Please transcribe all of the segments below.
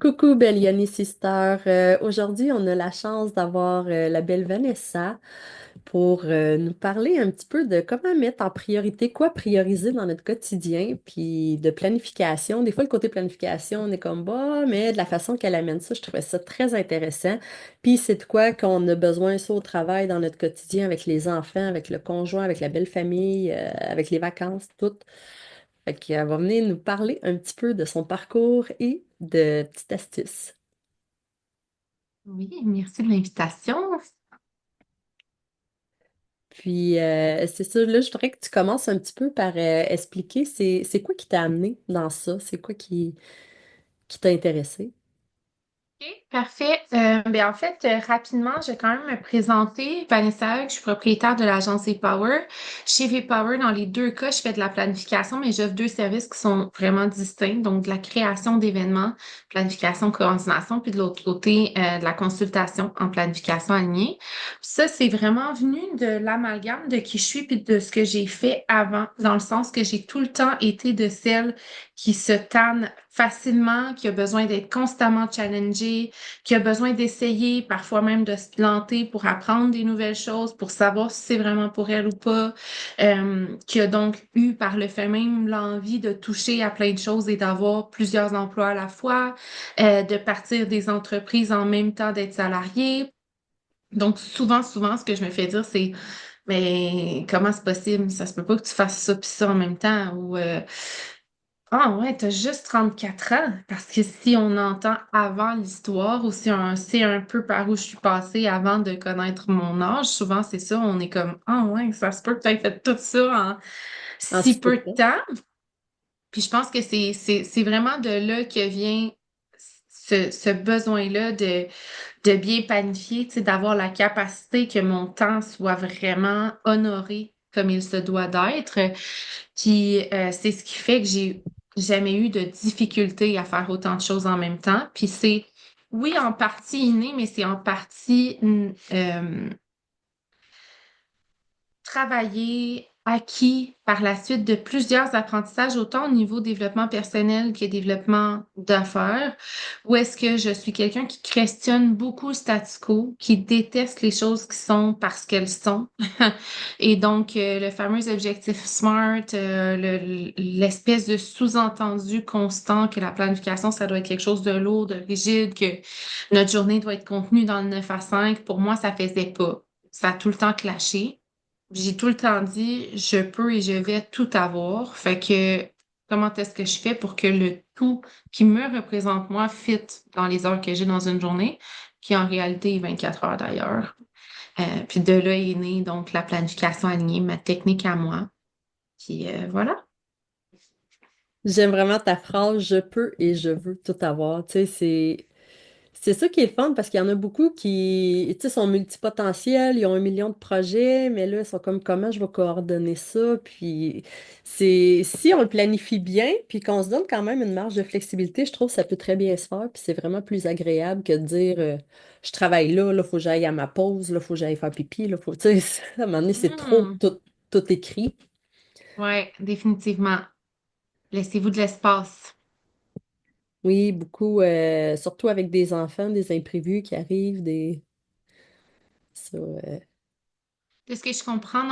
Coucou, belle Yoni Sister. Aujourd'hui, on a la chance d'avoir la belle Vanessa pour nous parler un petit peu de comment mettre en priorité, quoi prioriser dans notre quotidien, puis de planification. Des fois, le côté planification, on est comme, bah, mais de la façon qu'elle amène ça, je trouvais ça très intéressant. Puis c'est de quoi qu'on a besoin, ça, au travail, dans notre quotidien, avec les enfants, avec le conjoint, avec la belle famille, avec les vacances, tout. Fait qu'elle va venir nous parler un petit peu de son parcours et de petites astuces. Oui, merci de l'invitation. Puis, c'est ça, là, je voudrais que tu commences un petit peu par expliquer c'est quoi qui t'a amené dans ça? C'est quoi qui t'a intéressé? OK, parfait. En fait, rapidement, je vais quand même me présenter. Vanessa Hughes, je suis propriétaire de l'agence V-Power. Chez V-Power, dans les deux cas, je fais de la planification, mais j'offre deux services qui sont vraiment distincts. Donc, de la création d'événements, planification, coordination, puis de l'autre côté, de la consultation en planification alignée. Ça, c'est vraiment venu de l'amalgame de qui je suis puis de ce que j'ai fait avant, dans le sens que j'ai tout le temps été de celle qui se tanne facilement, qui a besoin d'être constamment challengée, qui a besoin d'essayer, parfois même de se planter pour apprendre des nouvelles choses, pour savoir si c'est vraiment pour elle ou pas, qui a donc eu par le fait même l'envie de toucher à plein de choses et d'avoir plusieurs emplois à la fois, de partir des entreprises en même temps d'être salariée. Donc, souvent, ce que je me fais dire, c'est, mais comment c'est possible? Ça se peut pas que tu fasses ça puis ça en même temps. Ou, ah ouais, t'as juste 34 ans. Parce que si on entend avant l'histoire ou si on sait un peu par où je suis passée avant de connaître mon âge, souvent c'est ça, on est comme, ah ouais, ça se peut que t'aies fait tout ça en En si si peu peu de de temps. temps. Puis je pense que c'est vraiment de là que vient ce besoin-là de bien planifier, tu sais, d'avoir la capacité que mon temps soit vraiment honoré comme il se doit d'être. Puis c'est ce qui fait que j'ai jamais eu de difficulté à faire autant de choses en même temps. Puis c'est, oui, en partie inné, mais c'est en partie travaillé, acquis par la suite de plusieurs apprentissages, autant au niveau développement personnel que développement d'affaires, où est-ce que je suis quelqu'un qui questionne beaucoup le statu quo, qui déteste les choses qui sont parce qu'elles sont. Et donc, le fameux objectif SMART, l'espèce de sous-entendu constant que la planification, ça doit être quelque chose de lourd, de rigide, que notre journée doit être contenue dans le 9 à 5. Pour moi, ça faisait pas. Ça a tout le temps clashé. J'ai tout le temps dit, je peux et je vais tout avoir. Fait que, comment est-ce que je fais pour que le tout qui me représente moi fit dans les heures que j'ai dans une journée, qui en réalité est 24 heures d'ailleurs. Puis de là est née donc la planification alignée, ma technique à moi. Puis voilà. J'aime vraiment ta phrase, je peux et je veux tout avoir. Tu sais, c'est ça qui est le fun parce qu'il y en a beaucoup qui, tu sais, sont multipotentiels, ils ont 1 million de projets, mais là, ils sont comme comment je vais coordonner ça. Puis c'est si on le planifie bien, puis qu'on se donne quand même une marge de flexibilité, je trouve que ça peut très bien se faire. Puis c'est vraiment plus agréable que de dire je travaille là, faut que j'aille à ma pause, là, faut que j'aille faire pipi, là, faut, tu sais, à un moment donné, c'est trop Hmm. tout écrit. Ouais, définitivement. Laissez-vous de l'espace. Oui, beaucoup, surtout avec des enfants, des imprévus qui arrivent, ça, De ce que je comprends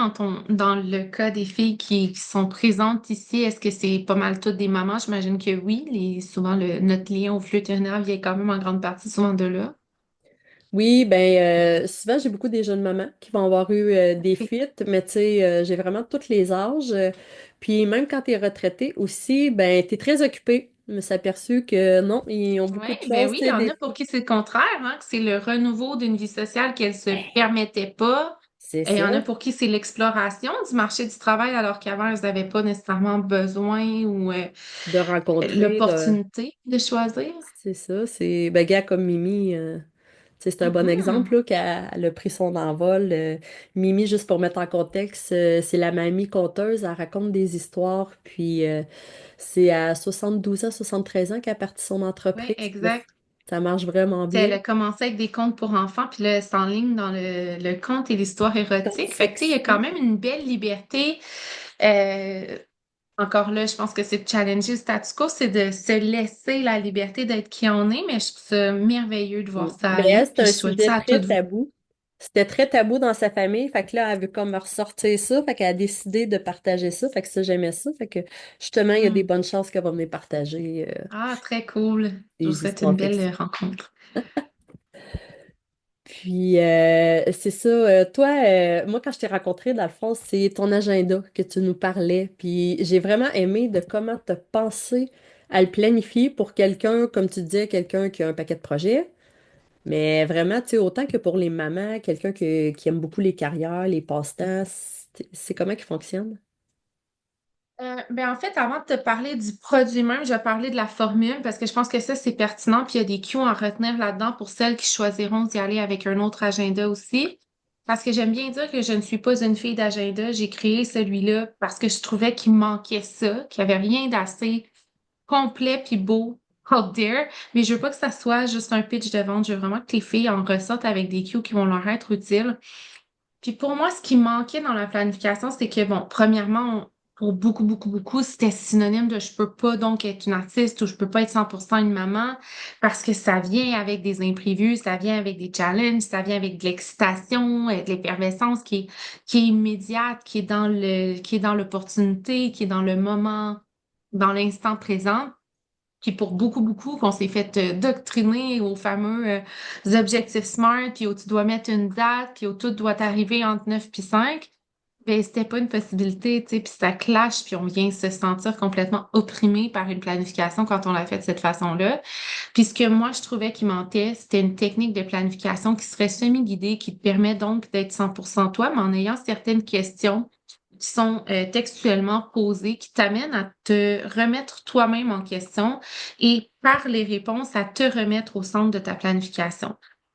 dans le cas des filles qui sont présentes ici, est-ce que c'est pas mal toutes des mamans? J'imagine que oui. Souvent, notre lien au flux vétérinaire vient quand même en grande partie souvent de là. Oui, ben souvent j'ai beaucoup des jeunes mamans qui vont avoir eu des Oui, fuites, mais tu sais, j'ai vraiment tous les âges. Puis même quand tu es retraité aussi, ben tu es très occupé. Je me suis aperçue que non, ils ont beaucoup ouais, de ben choses, oui, tu il y sais, en des a pour fois. qui c'est le contraire, hein, que c'est le renouveau d'une vie sociale qu'elle se Ben, permettait pas. c'est Et il y ça, en a pour qui c'est l'exploration du marché du travail alors qu'avant, elles n'avaient pas nécessairement besoin ou de rencontrer, l'opportunité de choisir. c'est ça, c'est, ben gars comme Mimi, tu sais, c'est un bon exemple Mhm. là, qu'elle a pris son envol. Mimi, juste pour mettre en contexte, c'est la mamie conteuse, elle raconte des histoires, puis c'est à 72 ans, 73 ans qu'elle a parti son Oui, entreprise. Là, exact. ça marche vraiment Tu sais, bien. elle a commencé avec des contes pour enfants, puis là, elle s'enligne dans le conte et l'histoire Dans le érotique. Fait que, tu sais, il y a quand sexy. même une belle liberté. Euh, Encore là, je pense que c'est de challenger le statu quo, c'est de se laisser la liberté d'être qui on est, mais je trouve ça merveilleux de Mm. voir ça Mais elle, aller, c'est puis un je souhaite sujet ça à très toutes vous. tabou. C'était très tabou dans sa famille. Fait que là, elle veut comme ressortir ça. Fait qu'elle a décidé de partager ça. Fait que ça, j'aimais ça. Fait que justement, il y a des Hmm. bonnes chances qu'elle va venir partager Ah, très cool. Je vous des souhaite histoires une de belle fiction. rencontre. Puis, c'est ça. Toi, moi, quand je t'ai rencontré, dans le fond, c'est ton agenda que tu nous parlais. Puis, j'ai vraiment aimé de comment tu as pensé à le planifier pour quelqu'un, comme tu disais, quelqu'un qui a un paquet de projets. Mais vraiment, tu sais, autant que pour les mamans, quelqu'un qui aime beaucoup les carrières, les passe-temps, c'est comment qui fonctionne? Ben en fait, avant de te parler du produit même, je vais parler de la formule parce que je pense que ça, c'est pertinent. Puis il y a des cues à retenir là-dedans pour celles qui choisiront d'y aller avec un autre agenda aussi. Parce que j'aime bien dire que je ne suis pas une fille d'agenda. J'ai créé celui-là parce que je trouvais qu'il manquait ça, qu'il n'y avait rien d'assez complet puis beau out there. Mais je veux pas que ça soit juste un pitch de vente. Je veux vraiment que les filles en ressortent avec des cues qui vont leur être utiles. Puis pour moi, ce qui manquait dans la planification, c'est que, bon, premièrement, pour beaucoup, beaucoup, beaucoup, c'était synonyme de je peux pas donc être une artiste ou je peux pas être 100% une maman parce que ça vient avec des imprévus, ça vient avec des challenges, ça vient avec de l'excitation, de l'effervescence qui est immédiate, qui est dans l'opportunité, qui est dans le moment, dans l'instant présent. Puis pour beaucoup, beaucoup, qu'on s'est fait doctriner aux fameux objectifs SMART, puis où tu dois mettre une date, puis où tout doit arriver entre 9 puis 5, ben c'était pas une possibilité, tu sais, puis ça clash, puis on vient se sentir complètement opprimé par une planification quand on l'a fait de cette façon-là. Puis ce que moi, je trouvais qui manquait, c'était une technique de planification qui serait semi-guidée, qui te permet donc d'être 100% toi, mais en ayant certaines questions qui sont textuellement posées, qui t'amènent à te remettre toi-même en question et par les réponses à te remettre au centre de ta planification.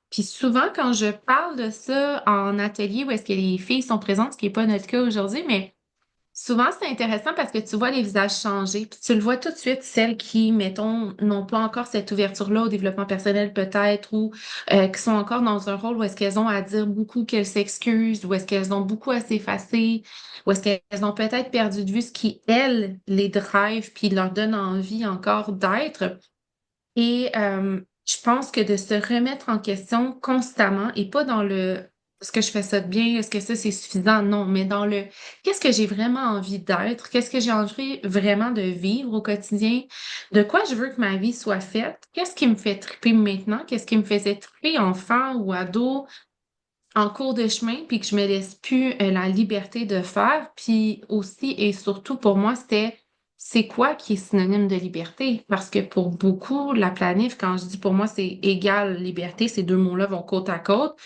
Puis souvent, quand je parle de ça en atelier où est-ce que les filles sont présentes, ce qui n'est pas notre cas aujourd'hui, mais souvent, c'est intéressant parce que tu vois les visages changer, puis tu le vois tout de suite, celles qui, mettons, n'ont pas encore cette ouverture-là au développement personnel peut-être, ou qui sont encore dans un rôle où est-ce qu'elles ont à dire beaucoup qu'elles s'excusent, ou est-ce qu'elles ont beaucoup à s'effacer, ou est-ce qu'elles ont peut-être perdu de vue ce qui, elles, les drive, puis leur donne envie encore d'être. Et je pense que de se remettre en question constamment et pas dans le est-ce que je fais ça de bien, est-ce que ça c'est suffisant? Non, mais dans le qu'est-ce que j'ai vraiment envie d'être, qu'est-ce que j'ai envie vraiment de vivre au quotidien, de quoi je veux que ma vie soit faite, qu'est-ce qui me fait triper maintenant, qu'est-ce qui me faisait triper enfant ou ado en cours de chemin, puis que je me laisse plus la liberté de faire. Puis aussi et surtout pour moi, c'était c'est quoi qui est synonyme de liberté? Parce que pour beaucoup, la planif, quand je dis pour moi, c'est égal liberté, ces deux mots-là vont côte à côte.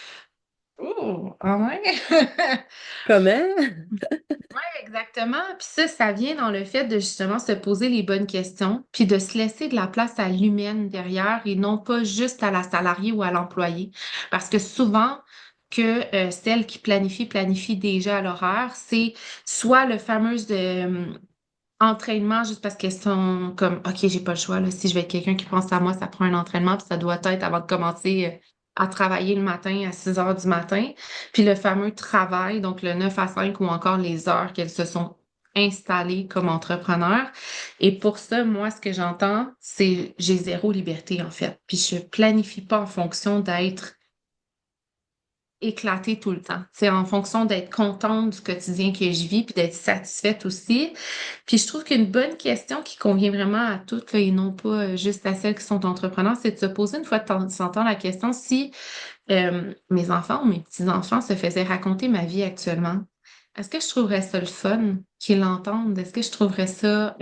Oh, ah ouais? Comment? Ouais, exactement. Puis ça vient dans le fait de justement se poser les bonnes questions, puis de se laisser de la place à l'humaine derrière et non pas juste à la salariée ou à l'employé. Parce que souvent, que celle qui planifie déjà à l'horaire, c'est soit le fameux entraînement juste parce qu'elles sont comme, OK, j'ai pas le choix, là, si je vais être quelqu'un qui pense à moi, ça prend un entraînement, puis ça doit être avant de commencer à travailler le matin à 6 heures du matin. Puis le fameux travail, donc le 9 à 5 ou encore les heures qu'elles se sont installées comme entrepreneurs. Et pour ça, moi, ce que j'entends, c'est j'ai zéro liberté en fait. Puis je planifie pas en fonction d'être éclater tout le temps. C'est en fonction d'être contente du quotidien que je vis, puis d'être satisfaite aussi. Puis je trouve qu'une bonne question qui convient vraiment à toutes, là, et non pas juste à celles qui sont entrepreneurs, c'est de se poser une fois de temps en temps la question si mes enfants ou mes petits-enfants se faisaient raconter ma vie actuellement. Est-ce que je trouverais ça le fun qu'ils l'entendent? Est-ce que je trouverais ça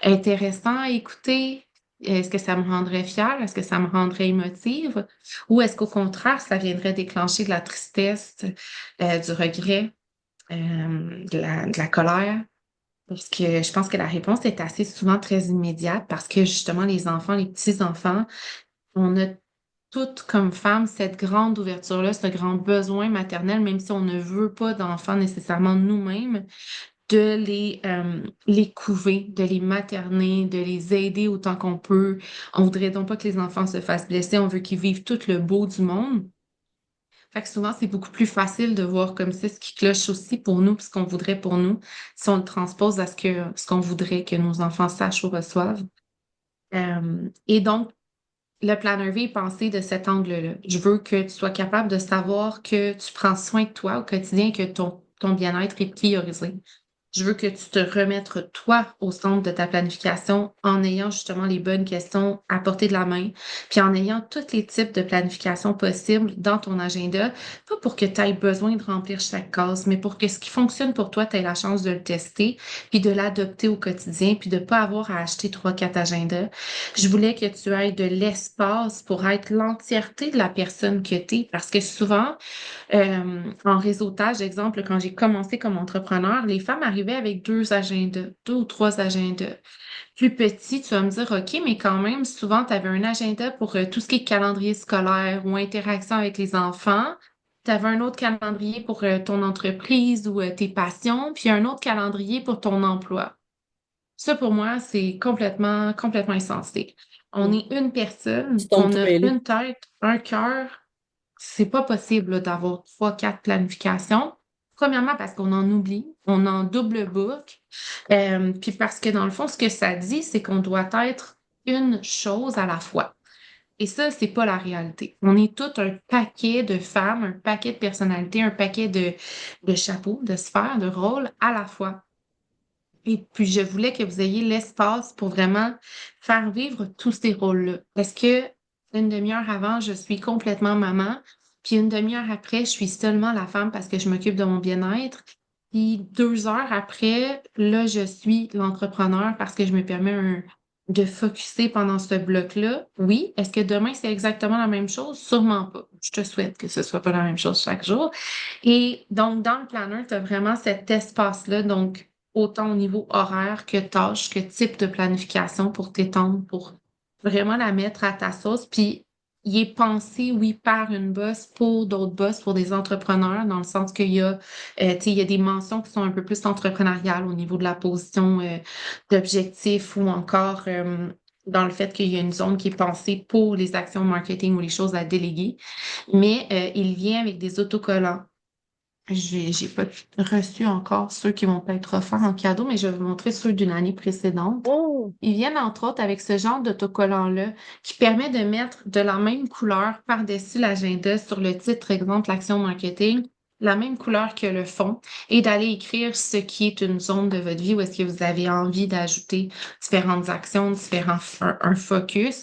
intéressant à écouter? Est-ce que ça me rendrait fière? Est-ce que ça me rendrait émotive? Ou est-ce qu'au contraire, ça viendrait déclencher de la tristesse, du regret, de la colère? Parce que je pense que la réponse est assez souvent très immédiate parce que justement, les enfants, les petits-enfants, on a toutes comme femmes cette grande ouverture-là, ce grand besoin maternel, même si on ne veut pas d'enfants nécessairement nous-mêmes, de les couver, de les materner, de les aider autant qu'on peut. On voudrait donc pas que les enfants se fassent blesser, on veut qu'ils vivent tout le beau du monde. Fait que souvent, c'est beaucoup plus facile de voir comme ça ce qui cloche aussi pour nous, puis ce qu'on voudrait pour nous, si on le transpose à ce qu'on voudrait que nos enfants sachent ou reçoivent. Et donc, le planner V est pensé de cet angle-là. Je veux que tu sois capable de savoir que tu prends soin de toi au quotidien, que ton bien-être est priorisé. Je veux que tu te remettes toi au centre de ta planification en ayant justement les bonnes questions à portée de la main, puis en ayant tous les types de planification possibles dans ton agenda, pas pour que tu aies besoin de remplir chaque case, mais pour que ce qui fonctionne pour toi, tu aies la chance de le tester, puis de l'adopter au quotidien, puis de pas avoir à acheter trois, quatre agendas. Je voulais que tu aies de l'espace pour être l'entièreté de la personne que tu es, parce que souvent, en réseautage, exemple, quand j'ai commencé comme entrepreneur, les femmes arrivaient avec deux agendas, deux ou trois agendas. Plus petits, tu vas me dire, OK, mais quand même, souvent, tu avais un agenda pour tout ce qui est calendrier scolaire ou interaction avec les enfants. Tu avais un autre calendrier pour ton entreprise ou tes passions, puis un autre calendrier pour ton emploi. Ça, pour moi, c'est complètement insensé. On Mm. est une Tu personne, tombes on tout a mêlé. une tête, un cœur. C'est pas possible là, d'avoir trois, quatre planifications. Premièrement, parce qu'on en oublie, on en double book. Puis parce que dans le fond, ce que ça dit, c'est qu'on doit être une chose à la fois. Et ça, c'est pas la réalité. On est tout un paquet de femmes, un paquet de personnalités, un paquet de chapeaux, de sphères, de rôles à la fois. Et puis, je voulais que vous ayez l'espace pour vraiment faire vivre tous ces rôles-là. Parce que une demi-heure avant, je suis complètement maman. Puis une demi-heure après, je suis seulement la femme parce que je m'occupe de mon bien-être. Puis 2 heures après, là, je suis l'entrepreneur parce que je me permets de focusser pendant ce bloc-là. Oui. Est-ce que demain, c'est exactement la même chose? Sûrement pas. Je te souhaite que ce soit pas la même chose chaque jour. Et donc, dans le planner, tu as vraiment cet espace-là. Donc, autant au niveau horaire que tâche, que type de planification pour t'étendre, pour vraiment la mettre à ta sauce. Puis, il est pensé, oui, par une boss pour d'autres boss, pour des entrepreneurs, dans le sens qu'il y a, tu sais, il y a des mentions qui sont un peu plus entrepreneuriales au niveau de la position d'objectif ou encore dans le fait qu'il y a une zone qui est pensée pour les actions marketing ou les choses à déléguer. Mais il vient avec des autocollants. J'ai pas reçu encore ceux qui vont pas être offerts en cadeau, mais je vais vous montrer ceux d'une année précédente. Oh! Ils viennent entre autres avec ce genre d'autocollant-là qui permet de mettre de la même couleur par-dessus l'agenda sur le titre, exemple, l'action marketing, la même couleur que le fond et d'aller écrire ce qui est une zone de votre vie où est-ce que vous avez envie d'ajouter différentes actions, un focus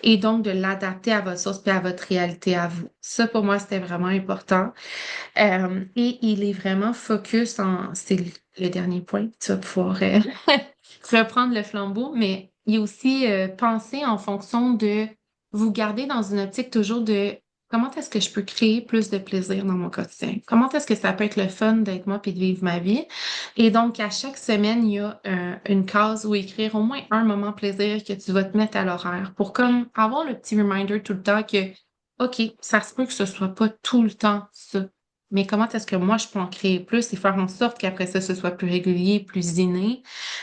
et donc de l'adapter à votre source et à votre réalité à vous. Ça, pour moi, c'était vraiment important. Et il est vraiment focus c'est le dernier point, tu vas pouvoir reprendre le flambeau, mais il est aussi pensé en fonction de vous garder dans une optique toujours de comment est-ce que je peux créer plus de plaisir dans mon quotidien? Comment est-ce que ça peut être le fun d'être moi puis de vivre ma vie? Et donc, à chaque semaine, il y a une case où écrire au moins un moment plaisir que tu vas te mettre à l'horaire pour comme avoir le petit reminder tout le temps que, OK, ça se peut que ce soit pas tout le temps ça. Mais comment est-ce que moi, je peux en créer plus et faire en sorte qu'après ça, ce soit plus régulier, plus inné?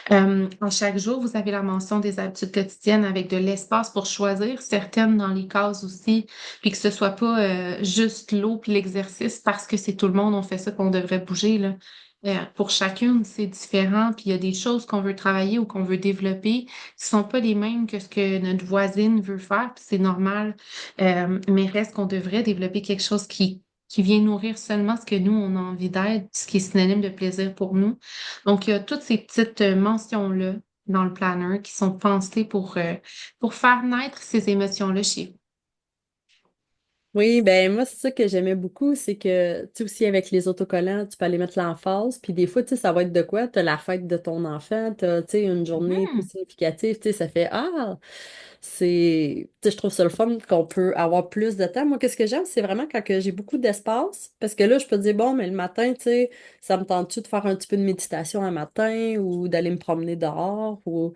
En chaque jour, vous avez la mention des habitudes quotidiennes avec de l'espace pour choisir certaines dans les cases aussi, puis que ce soit pas juste l'eau puis l'exercice parce que c'est tout le monde, on fait ça qu'on devrait bouger, là. Pour chacune, c'est différent, puis il y a des choses qu'on veut travailler ou qu'on veut développer qui sont pas les mêmes que ce que notre voisine veut faire, puis c'est normal. Mais reste qu'on devrait développer quelque chose qui vient nourrir seulement ce que nous, on a envie d'être, ce qui est synonyme de plaisir pour nous. Donc, il y a toutes ces petites mentions-là dans le planner qui sont pensées pour faire naître ces émotions-là chez vous. Oui, ben moi, c'est ça que j'aimais beaucoup, c'est que, tu sais, aussi avec les autocollants, tu peux aller mettre l'emphase, puis des fois, tu sais, ça va être de quoi? T'as la fête de ton enfant, t'as, tu sais, une journée plus Mhm. significative, tu sais, ça fait, ah, c'est, tu sais, je trouve ça le fun qu'on peut avoir plus de temps. Moi, qu'est-ce que j'aime, c'est vraiment quand que j'ai beaucoup d'espace, parce que là, je peux dire, bon, mais le matin, tu sais, ça me tente-tu de faire un petit peu de méditation un matin, ou d'aller me promener dehors, ou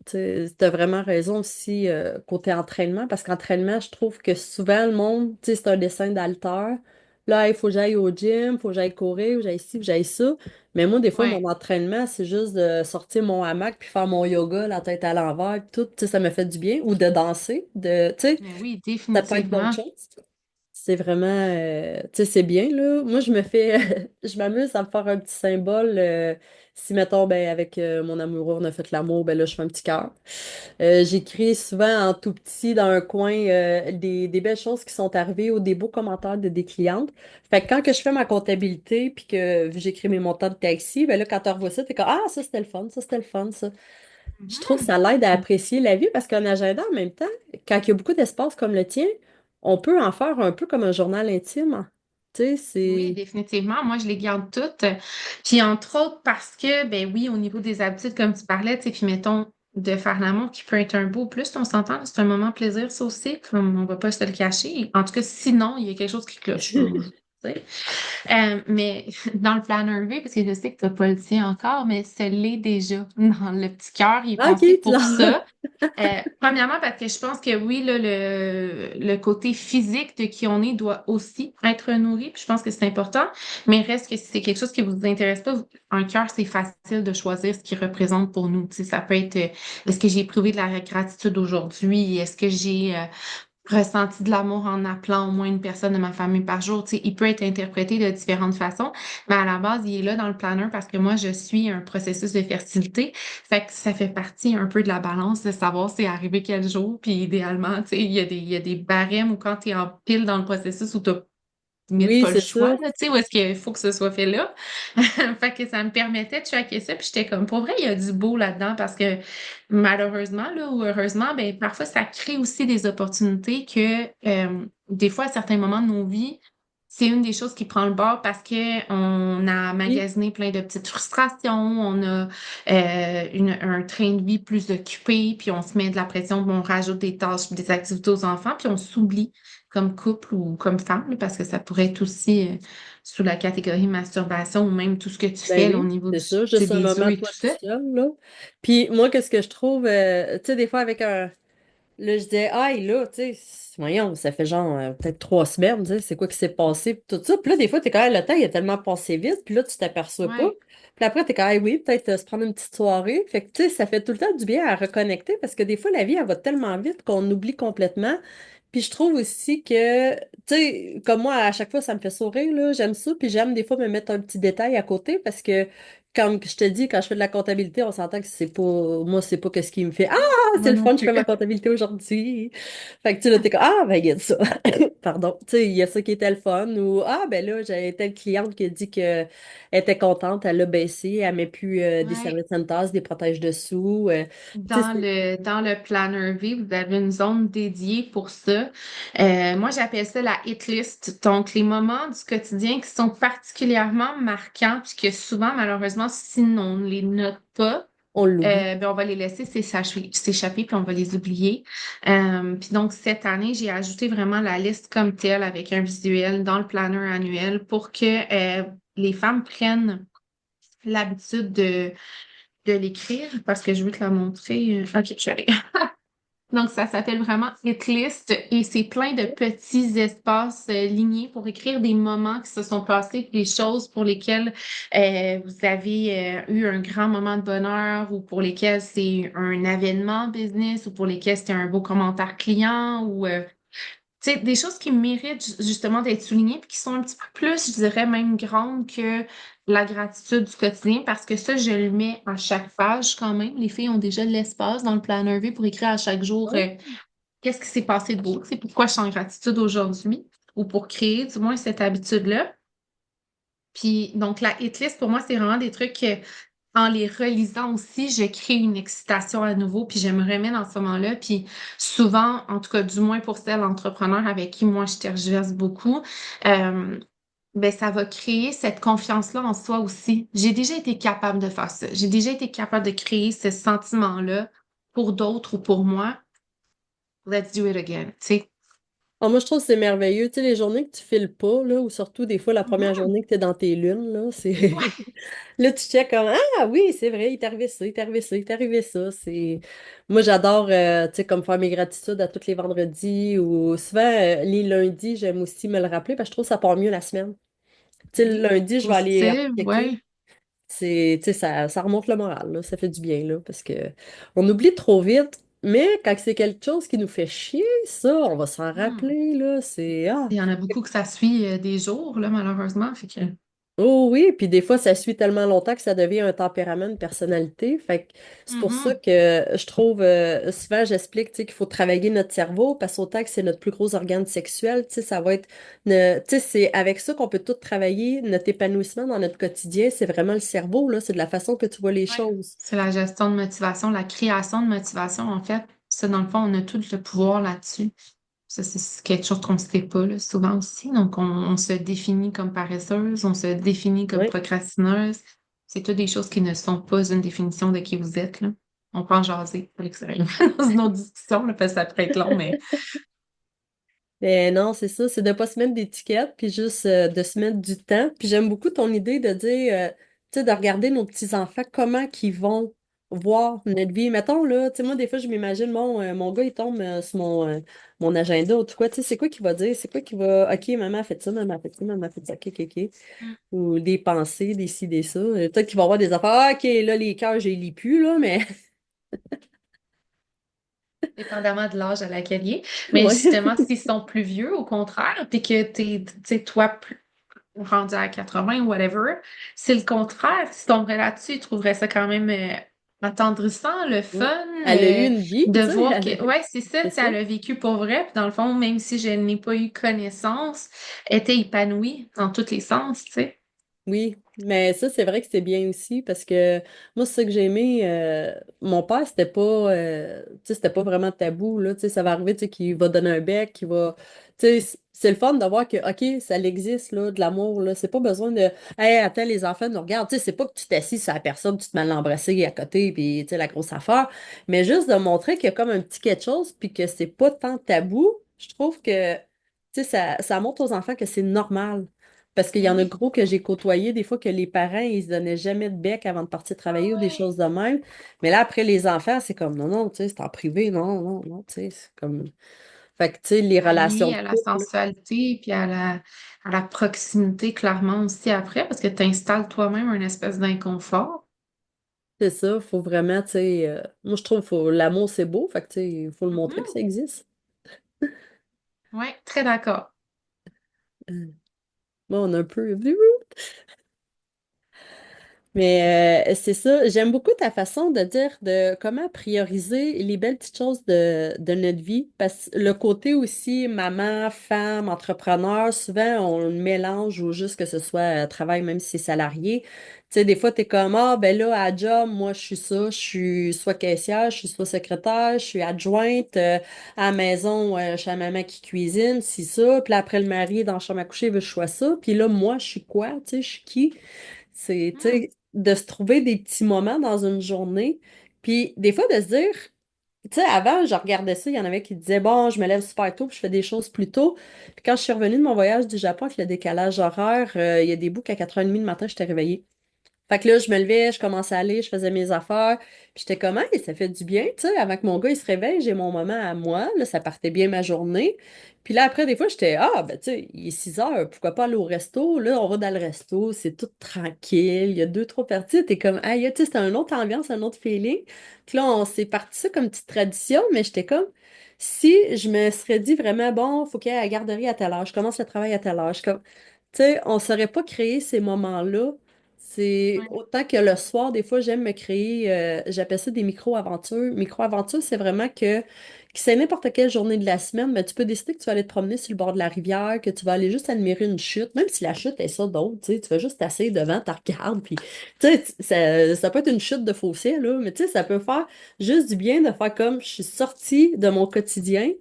tu as vraiment raison aussi côté entraînement, parce qu'entraînement, je trouve que souvent le monde, tu sais, c'est un dessin d'alter. Là, il faut que j'aille au gym, il faut que j'aille courir, ou j'aille ci, ou j'aille ça. Mais moi, des fois, mon Ouais, entraînement, c'est juste de sortir mon hamac puis faire mon yoga, la tête à l'envers, puis tout, tu sais, ça me fait du bien. Ou de danser, tu sais, mais oui, ça peut être d'autres définitivement. choses. C'est vraiment, tu sais, c'est bien, là. Moi, je me fais, je m'amuse à me faire un petit symbole. Si, mettons, ben, avec mon amoureux, on a fait l'amour, ben là, je fais un petit cœur. J'écris souvent en tout petit dans un coin des belles choses qui sont arrivées ou des beaux commentaires de des clientes. Fait que quand que je fais ma comptabilité puis que j'écris mes montants de taxi, ben là, quand tu revois ça, t'es comme, ah, ça, c'était le fun, ça, c'était le fun, ça. Je trouve que ça l'aide à apprécier la vie parce qu'un agenda, en même temps, quand il y a beaucoup d'espace comme le tien, on peut en faire un peu comme un journal intime. Tu sais, Oui, c'est... définitivement. Moi, je les garde toutes. Puis, entre autres, parce que, ben oui, au niveau des habitudes, comme tu parlais, tu sais, puis mettons, de faire l'amour qui peut être un beau plus, on s'entend, c'est un moment plaisir, ça aussi, comme on va pas se le cacher. En tout cas, sinon, il y a quelque chose qui cloche, là. Tu sais. Mais dans le planner V, parce que je sais que tu n'as pas le tien encore, mais ça l'est déjà. Dans le petit cœur, il est OK, pensé tu pour l'as. ça. Premièrement, parce que je pense que oui, là, le côté physique de qui on est doit aussi être nourri. Puis je pense que c'est important. Mais reste que si c'est quelque chose qui vous intéresse pas, un cœur, c'est facile de choisir ce qu'il représente pour nous. Tu sais, ça peut être est-ce que j'ai éprouvé de la gratitude aujourd'hui? Est-ce que j'ai ressenti de l'amour en appelant au moins une personne de ma famille par jour. Tu sais, il peut être interprété de différentes façons, mais à la base, il est là dans le planner parce que moi, je suis un processus de fertilité. Fait que ça fait partie un peu de la balance de savoir c'est arrivé quel jour. Puis idéalement, tu sais, il y a des barèmes où quand tu es en pile dans le processus où tu limite Oui, pas le c'est choix, ça. là, tu sais, où est-ce qu'il faut que ce soit fait là. Fait que ça me permettait de tracker ça, puis j'étais comme, pour vrai, il y a du beau là-dedans, parce que malheureusement, là, ou heureusement, ben, parfois, ça crée aussi des opportunités que, des fois, à certains moments de nos vies, c'est une des choses qui prend le bord parce que on a Oui, magasiné plein de petites frustrations, on a un train de vie plus occupé, puis on se met de la pression, puis on rajoute des tâches, des activités aux enfants, puis on s'oublie comme couple ou comme femme, là, parce que ça pourrait être aussi sous la catégorie masturbation ou même tout ce que tu ben fais là, au oui, niveau c'est du, ça. tu sais, Juste un des œufs moment, et toi, tout tout ça. seul, là. Puis moi, qu'est-ce que je trouve, tu sais, des fois, avec un... Là, je disais, ah, là, tu sais, voyons, ça fait genre peut-être 3 semaines, tu sais, c'est quoi qui s'est passé, puis tout ça. Puis là, des fois, t'es quand même, le temps, il a tellement passé vite, puis là, tu t'aperçois pas. Ouais. Puis après, t'es quand même, oui, peut-être se prendre une petite soirée. Fait que, tu sais, ça fait tout le temps du bien à reconnecter parce que des fois, la vie, elle va tellement vite qu'on oublie complètement. Puis je trouve aussi que, tu sais, comme moi, à chaque fois, ça me fait sourire, là, j'aime ça, puis j'aime des fois me mettre un petit détail à côté parce que, comme je te dis, quand je fais de la comptabilité, on s'entend que c'est pas, moi, c'est pas ce qui me fait, ah, c'est Moi le non fun, je plus. fais ma comptabilité aujourd'hui. Fait que tu sais, là, t'es comme, ah, ben, il y a de ça. Pardon. Tu sais, il y a ça qui était le fun. Ou, ah, ben là, j'avais telle cliente qui a dit qu'elle était contente, elle l'a baissé, elle met plus des Ouais. serviettes sanitaires, des protèges-dessous. Tu sais, Dans le planner V, vous avez une zone dédiée pour ça. Moi, j'appelle ça la hit list. Donc, les moments du quotidien qui sont particulièrement marquants, puis que souvent, malheureusement, si on ne les note pas, on l'oublie. ben, on va les laisser s'échapper, puis on va les oublier. Puis donc, cette année, j'ai ajouté vraiment la liste comme telle avec un visuel dans le planner annuel pour que les femmes prennent l'habitude de l'écrire parce que je veux te la montrer. OK, je suis allée. Donc, ça s'appelle vraiment Hit List et c'est plein de petits espaces lignés pour écrire des moments qui se sont passés, des choses pour lesquelles vous avez eu un grand moment de bonheur ou pour lesquelles c'est un avènement business ou pour lesquelles c'était un beau commentaire client ou tu sais, des choses qui méritent justement d'être soulignées puis qui sont un petit peu plus, je dirais, même grandes que la gratitude du quotidien parce que ça, je le mets à chaque page quand même. Les filles ont déjà de l'espace dans le planner V pour écrire à chaque jour qu'est-ce qui s'est passé de beau, c'est pourquoi je suis en gratitude aujourd'hui ou pour créer du moins cette habitude-là. Puis donc la hit list pour moi, c'est vraiment des trucs que en les relisant aussi, je crée une excitation à nouveau, puis je me remets dans ce moment-là. Puis souvent, en tout cas, du moins pour celles entrepreneurs avec qui moi je tergiverse beaucoup, euh, ben ça va créer cette confiance-là en soi aussi. J'ai déjà été capable de faire ça. J'ai déjà été capable de créer ce sentiment-là pour d'autres ou pour moi. Let's do it again. Tu sais. Ah, moi, je trouve que c'est merveilleux. Tu sais, les journées que tu files pas, là, ou surtout des fois la première Mhm. journée que tu es dans tes lunes, là, c'est. Là, tu checkes comme ah oui, c'est vrai, il t'est arrivé ça, il t'est arrivé ça, il t'est arrivé ça. C'est. Moi, j'adore, tu sais, comme faire mes gratitudes à tous les vendredis ou souvent les lundis, j'aime aussi me le rappeler parce que je trouve que ça part mieux la semaine. Tu sais, le Oui, lundi, je vais aller positive, checker. ouais. C'est, tu sais, ça remonte le moral, là, ça fait du bien, là, parce que on oublie trop vite. Mais quand c'est quelque chose qui nous fait chier, ça, on va s'en Hmm. rappeler, là. Il y en a beaucoup que ça suit des jours, là, malheureusement. Fait que... Oh oui, puis des fois, ça suit tellement longtemps que ça devient un tempérament, une personnalité. Fait que c'est pour ça Mhm. que je trouve, souvent j'explique, tu sais, qu'il faut travailler notre cerveau parce qu'autant que c'est notre plus gros organe sexuel, tu sais, ça va être, tu sais, c'est avec ça qu'on peut tout travailler, notre épanouissement dans notre quotidien, c'est vraiment le cerveau, là, c'est de la façon que tu vois les Ouais. choses. C'est la gestion de motivation, la création de motivation, en fait. Ça, dans le fond, on a tout le pouvoir là-dessus. Ça, c'est quelque chose qu'on ne sait pas, là, souvent aussi. Donc, on se définit comme paresseuse, on se définit comme Oui. procrastineuse. C'est toutes des choses qui ne sont pas une définition de qui vous êtes, là. On peut en jaser à l'extérieur dans une autre discussion, là, parce que ça peut être long, mais Mais non, c'est ça, c'est de pas se mettre d'étiquette, puis juste de se mettre du temps. Puis j'aime beaucoup ton idée de dire, tu sais, de regarder nos petits-enfants, comment qu'ils vont voir notre vie. Mettons, là, tu sais, moi, des fois, je m'imagine, mon gars, il tombe sur mon agenda ou tout quoi, tu sais, c'est quoi qu'il va dire? C'est quoi qu'il va, OK, maman a fait ça, maman a fait ça, maman a fait ça, OK, OK, OK. mm, Ou des pensées, des ci, des ça. Peut-être qu'il va avoir des affaires, ah, OK, là, les cœurs, je les lis plus, là, mais, dépendamment de l'âge à laquelle il est. Mais ouais. justement, s'ils sont plus vieux, au contraire, puis que t'es, tu sais, toi, plus rendu à 80 ou whatever, c'est le contraire. Si tomberait là-dessus, ils trouveraient ça quand même attendrissant, le Ouais. fun, Elle a eu une vie, de tu sais, voir que, ouais, c'est ça, c'est tu sais, ça. elle a vécu pour vrai, puis dans le fond, même si je n'ai pas eu connaissance, elle était épanouie dans tous les sens, tu sais. Oui, mais ça, c'est vrai que c'est bien aussi parce que moi, c'est ça que j'ai aimé. Mon père, tu sais, c'était pas vraiment tabou, là. Tu sais, ça va arriver, tu sais, qu'il va donner un bec, qu'il va. Tu sais, c'est le fun de voir que, OK, ça existe, là, de l'amour, là. C'est pas besoin de. Hey, attends, les enfants nous regardent. Tu sais, c'est pas que tu t'assis sur la personne, tu te mets à l'embrasser à côté, puis, tu sais, la grosse affaire. Mais juste de montrer qu'il y a comme un petit quelque chose, puis que c'est pas tant tabou, je trouve que, tu sais, ça montre aux enfants que c'est normal. Parce qu'il y Ben en a oui. gros que j'ai côtoyé, des fois que les parents, ils se donnaient jamais de bec avant de partir Ah travailler ou des ouais. choses de même. Mais là, après, les enfants, c'est comme, non, non, tu sais, c'est en privé, non, non, non, tu sais, c'est comme... Fait que, tu sais, les Ça relations nuit de à la couple, là, sensualité, puis à la proximité, clairement, aussi après, parce que tu installes toi-même une espèce d'inconfort. c'est ça, faut vraiment, tu sais... moi, je trouve, l'amour, c'est beau, fait que, tu sais, il faut le montrer que Mhm. ça existe. Ouais, très d'accord. Bon, on a un peu... Mais c'est ça, j'aime beaucoup ta façon de dire de comment prioriser les belles petites choses de notre vie. Parce que le côté aussi maman, femme, entrepreneur, souvent on le mélange ou juste que ce soit travail, même si c'est salarié. Tu sais, des fois, tu es comme, ah, ben là, à job, moi, je suis ça, je suis soit caissière, je suis soit secrétaire, je suis adjointe, à la maison, je suis la maman qui cuisine, c'est ça. Puis là, après, le mari est dans la chambre à coucher, il veut que je sois ça. Puis là, moi, je suis quoi? Tu sais, je suis qui? C'est, tu Hmm. sais, de se trouver des petits moments dans une journée. Puis des fois, de se dire, tu sais, avant, je regardais ça, il y en avait qui disaient, bon, je me lève super tôt, puis je fais des choses plus tôt. Puis quand je suis revenue de mon voyage du Japon avec le décalage horaire, il y a des bouts qu'à 4h30 le matin, j'étais réveillée. Fait que là, je me levais, je commençais à aller, je faisais mes affaires. Puis j'étais comme, hey, ça fait du bien, tu sais, avant que mon gars, il se réveille, j'ai mon moment à moi. Là, ça partait bien ma journée. Puis là, après, des fois, j'étais, ah, ben, tu sais, il est 6h, pourquoi pas aller au resto? Là, on va dans le resto, c'est tout tranquille, il y a deux, trois parties. T'es comme, ah, tu sais, c'était une autre ambiance, un autre feeling. Puis là, on s'est parti ça comme petite tradition, mais j'étais comme, si je me serais dit vraiment, bon, faut qu'il y ait la garderie à telle heure, je commence le travail à telle heure, je comme, tu sais, on ne saurait pas créer ces moments-là. C'est Ouais. autant que le soir, des fois, j'aime me créer, j'appelle ça des micro-aventures. Micro-aventures, c'est vraiment que c'est n'importe quelle journée de la semaine, mais tu peux décider que tu vas aller te promener sur le bord de la rivière, que tu vas aller juste admirer une chute, même si la chute est ça d'autre, tu sais, tu vas juste t'asseoir devant, tu regardes, puis, tu sais, ça peut être une chute de fossé, là, mais tu sais, ça peut faire juste du bien de faire comme je suis sortie de mon quotidien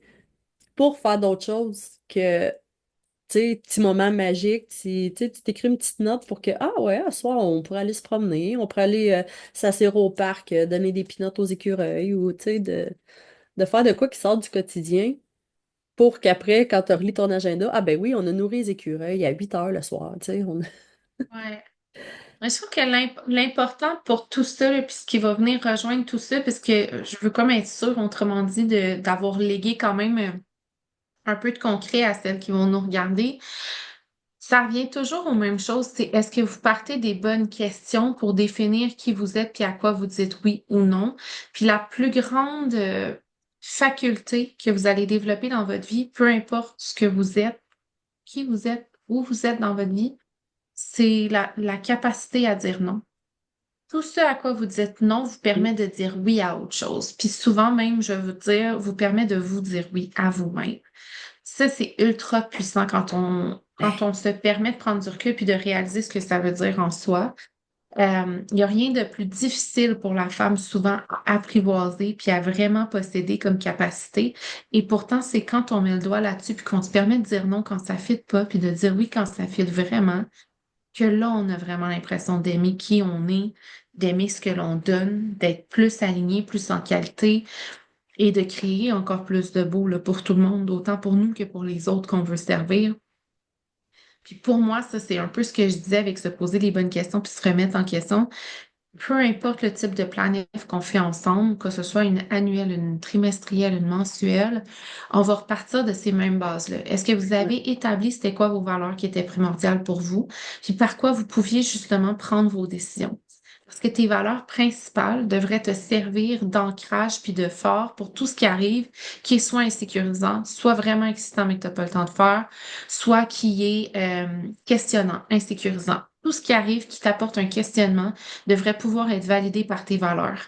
pour faire d'autres choses que tu sais, petit moment magique, tu sais, tu t'écris une petite note pour que, ah ouais, ce soir, on pourrait aller se promener, on pourrait aller s'asseoir au parc, donner des pinottes aux écureuils ou, tu sais, de faire de quoi qui sort du quotidien pour qu'après, quand tu relis ton agenda, ah ben oui, on a nourri les écureuils à 8h le soir, tu sais. Ouais. Mais je trouve que l'important pour tout ça, là, puis ce qui va venir rejoindre tout ça, parce que je veux comme être sûre, autrement dit, d'avoir légué quand même un peu de concret à celles qui vont nous regarder. Ça revient toujours aux mêmes choses. C'est est-ce que vous partez des bonnes questions pour définir qui vous êtes puis à quoi vous dites oui ou non? Puis la plus grande faculté que vous allez développer dans votre vie, peu importe ce que vous êtes, qui vous êtes, où vous êtes dans votre vie, c'est la capacité à dire non. Tout ce à quoi vous dites non vous permet de dire oui à autre chose. Puis souvent même, je veux dire, vous permet de vous dire oui à vous-même. Ça, c'est ultra puissant quand on se permet de prendre du recul puis de réaliser ce que ça veut dire en soi. Il n'y a rien de plus difficile pour la femme souvent à apprivoiser puis à vraiment posséder comme capacité. Et pourtant, c'est quand on met le doigt là-dessus puis qu'on se permet de dire non quand ça ne fit pas puis de dire oui quand ça fit vraiment, que là, on a vraiment l'impression d'aimer qui on est, d'aimer ce que l'on donne, d'être plus aligné, plus en qualité et de créer encore plus de beau là, pour tout le monde, autant pour nous que pour les autres qu'on veut servir. Puis pour moi, ça, c'est un peu ce que je disais avec se poser les bonnes questions puis se remettre en question. Peu importe le type de planif qu'on fait ensemble, que ce soit une annuelle, une trimestrielle, une mensuelle, on va repartir de ces mêmes bases-là. Est-ce que vous avez établi c'était quoi vos valeurs qui étaient primordiales pour vous, puis par quoi vous pouviez justement prendre vos décisions? Parce que tes valeurs principales devraient te servir d'ancrage puis de phare pour tout ce qui arrive, qui est soit insécurisant, soit vraiment excitant mais que tu n'as pas le temps de faire, soit qui est questionnant, insécurisant. Tout ce qui arrive qui t'apporte un questionnement devrait pouvoir être validé par tes valeurs.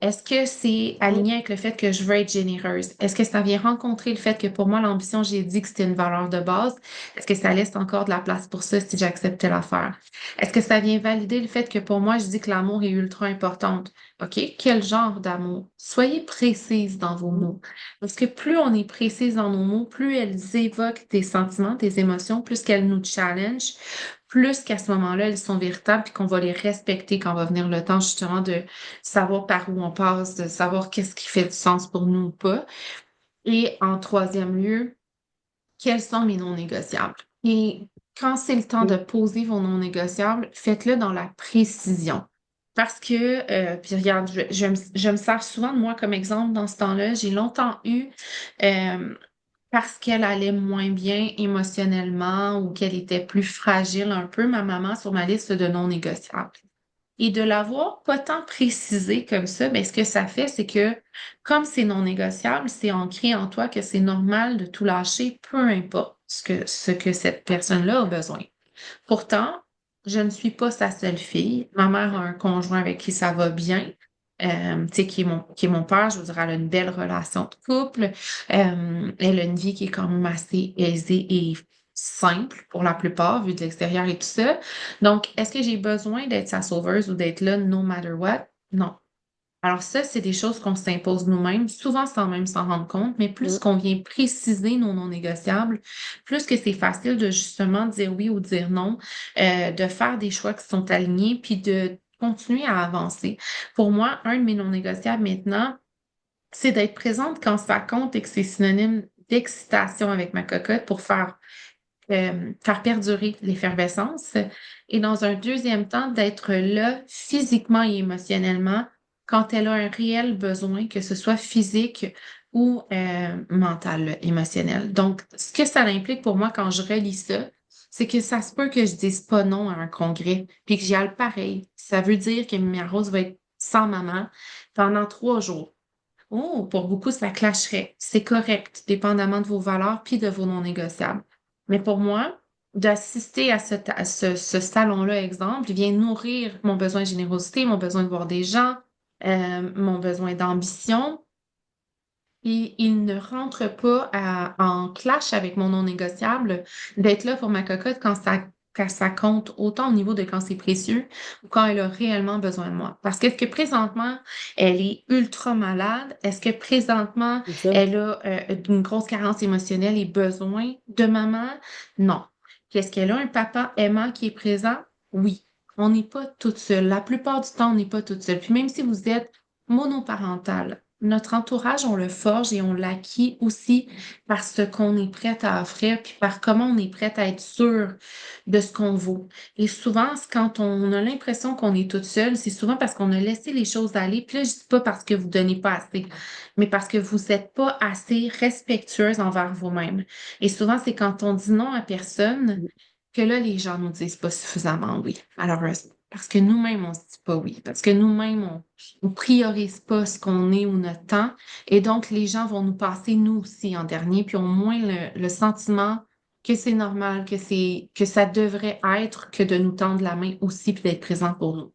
Est-ce que c'est aligné avec le fait que je veux être généreuse? Est-ce que ça vient rencontrer le fait que pour moi, l'ambition, j'ai dit que c'était une valeur de base? Est-ce que ça laisse encore de la place pour ça si j'acceptais l'affaire? Est-ce que ça vient valider le fait que pour moi, je dis que l'amour est ultra importante? OK? Quel genre d'amour? Soyez précise dans vos mots. Parce que plus on est précise dans nos mots, plus elles évoquent des sentiments, des émotions, plus qu'elles nous challengent, plus qu'à ce moment-là, elles sont véritables et qu'on va les respecter quand va venir le temps justement de savoir par où on passe, de savoir qu'est-ce qui fait du sens pour nous ou pas. Et en troisième lieu, quels sont mes non négociables? Et quand c'est le temps de poser vos non négociables, faites-le dans la précision. Parce que, puis regarde, je me sers souvent de moi comme exemple dans ce temps-là. J'ai longtemps eu, euh, parce qu'elle allait moins bien émotionnellement ou qu'elle était plus fragile un peu, ma maman sur ma liste de non négociables. Et de l'avoir pas tant précisé comme ça, ben, ce que ça fait, c'est que comme c'est non négociable, c'est ancré en toi que c'est normal de tout lâcher, peu importe ce que cette personne-là a besoin. Pourtant, je ne suis pas sa seule fille. Ma mère a un conjoint avec qui ça va bien, tu sais, qui est mon père. Je veux dire, elle a une belle relation de couple. Elle a une vie qui est quand même assez aisée et simple pour la plupart, vu de l'extérieur et tout ça. Donc, est-ce que j'ai besoin d'être sa sauveuse ou d'être là no matter what? Non. Alors ça, c'est des choses qu'on s'impose nous-mêmes, souvent sans même s'en rendre compte, mais plus qu'on vient préciser nos non négociables, plus que c'est facile de justement dire oui ou dire non, de faire des choix qui sont alignés, puis de continuer à avancer. Pour moi, un de mes non négociables maintenant, c'est d'être présente quand ça compte et que c'est synonyme d'excitation avec ma cocotte pour faire perdurer l'effervescence. Et dans un deuxième temps, d'être là physiquement et émotionnellement quand elle a un réel besoin, que ce soit physique ou mental, là, émotionnel. Donc, ce que ça implique pour moi quand je relis ça, c'est que ça se peut que je dise pas non à un congrès, puis que j'y aille pareil. Ça veut dire que ma rose va être sans maman pendant 3 jours. Oh, pour beaucoup, ça clasherait. C'est correct, dépendamment de vos valeurs puis de vos non négociables. Mais pour moi, d'assister à ce salon-là, exemple, vient nourrir mon besoin de générosité, mon besoin de voir des gens, mon besoin d'ambition. Et il ne rentre pas en clash avec mon non négociable d'être là pour ma cocotte quand ça compte autant au niveau de quand c'est précieux ou quand elle a réellement besoin de moi. Parce que est-ce que présentement, elle est ultra malade? Est-ce que présentement, C'est ça. elle a une grosse carence émotionnelle et besoin de maman? Non. Puis est-ce qu'elle a un papa aimant qui est présent? Oui. On n'est pas toute seule. La plupart du temps, on n'est pas toute seule. Puis même si vous êtes monoparental, notre entourage, on le forge et on l'acquit aussi par ce qu'on est prête à offrir, puis par comment on est prête à être sûr de ce qu'on vaut. Et souvent, quand on a l'impression qu'on est toute seule, c'est souvent parce qu'on a laissé les choses aller. Puis là, je dis pas parce que vous donnez pas assez, mais parce que vous n'êtes pas assez respectueuse envers vous-même. Et souvent, c'est quand on dit non à personne que là, les gens nous disent pas suffisamment oui, malheureusement. parce que nous-mêmes, on se dit pas oui, parce que nous-mêmes, on priorise pas ce qu'on est ou notre temps. Et donc, les gens vont nous passer, nous aussi, en dernier, puis ont moins le sentiment que c'est normal, que ça devrait être que de nous tendre la main aussi, puis d'être présent pour nous.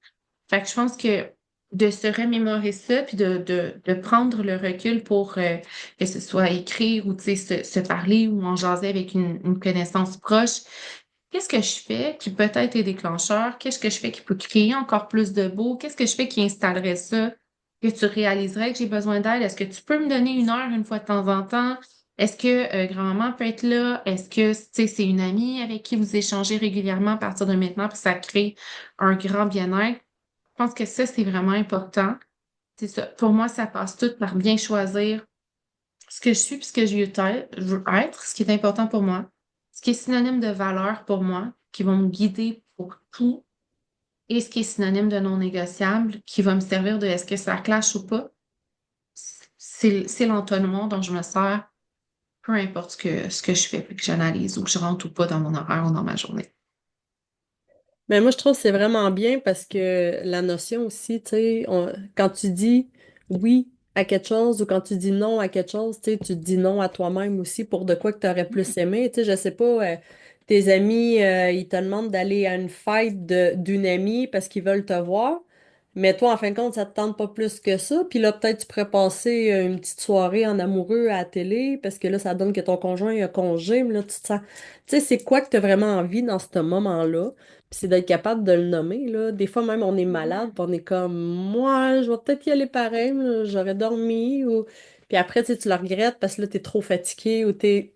Fait que je pense que de se remémorer ça, puis de prendre le recul pour que ce soit écrire ou tu sais, se parler ou en jaser avec une connaissance proche. Qu'est-ce que je fais qui peut-être est déclencheur? Qu'est-ce que je fais qui peut créer encore plus de beau? Qu'est-ce que je fais qui installerait ça? Que tu réaliserais que j'ai besoin d'aide? Est-ce que tu peux me donner une heure une fois de temps en temps? Est-ce que grand-maman peut être là? Est-ce que tu sais, c'est une amie avec qui vous échangez régulièrement à partir de maintenant, puis ça crée un grand bien-être? Je pense que ça, c'est vraiment important. C'est ça. Pour moi, ça passe tout par bien choisir ce que je suis puis ce que je veux être, ce qui est important pour moi, ce qui est synonyme de valeur pour moi, qui vont me guider pour tout, et ce qui est synonyme de non négociable, qui va me servir de est-ce que ça clash ou pas. C'est l'entonnoir dont je me sers, peu importe ce que je fais, puis que j'analyse ou que je rentre ou pas dans mon horaire ou dans ma journée. Mais moi, je trouve que c'est vraiment bien parce que la notion aussi, tu sais, quand tu dis oui à quelque chose ou quand tu dis non à quelque chose, tu sais, tu te dis non à toi-même aussi pour de quoi que tu aurais plus aimé. Tu sais, je sais pas, tes amis, ils te demandent d'aller à une fête d'une amie parce qu'ils veulent te voir. Mais toi, en fin de compte, ça te tente pas plus que ça. Puis là, peut-être tu pourrais passer une petite soirée en amoureux à la télé parce que là, ça donne que ton conjoint a congé. Mais là, tu te sens. Tu sais, c'est quoi que tu as vraiment envie dans ce moment-là? Puis c'est d'être capable de le nommer, là. Des fois, même, on est malade, puis on est comme, moi, je vais peut-être y aller pareil, mais j'aurais dormi, ou... Puis après, tu sais, tu le regrettes parce que là, t'es trop fatigué, ou t'es...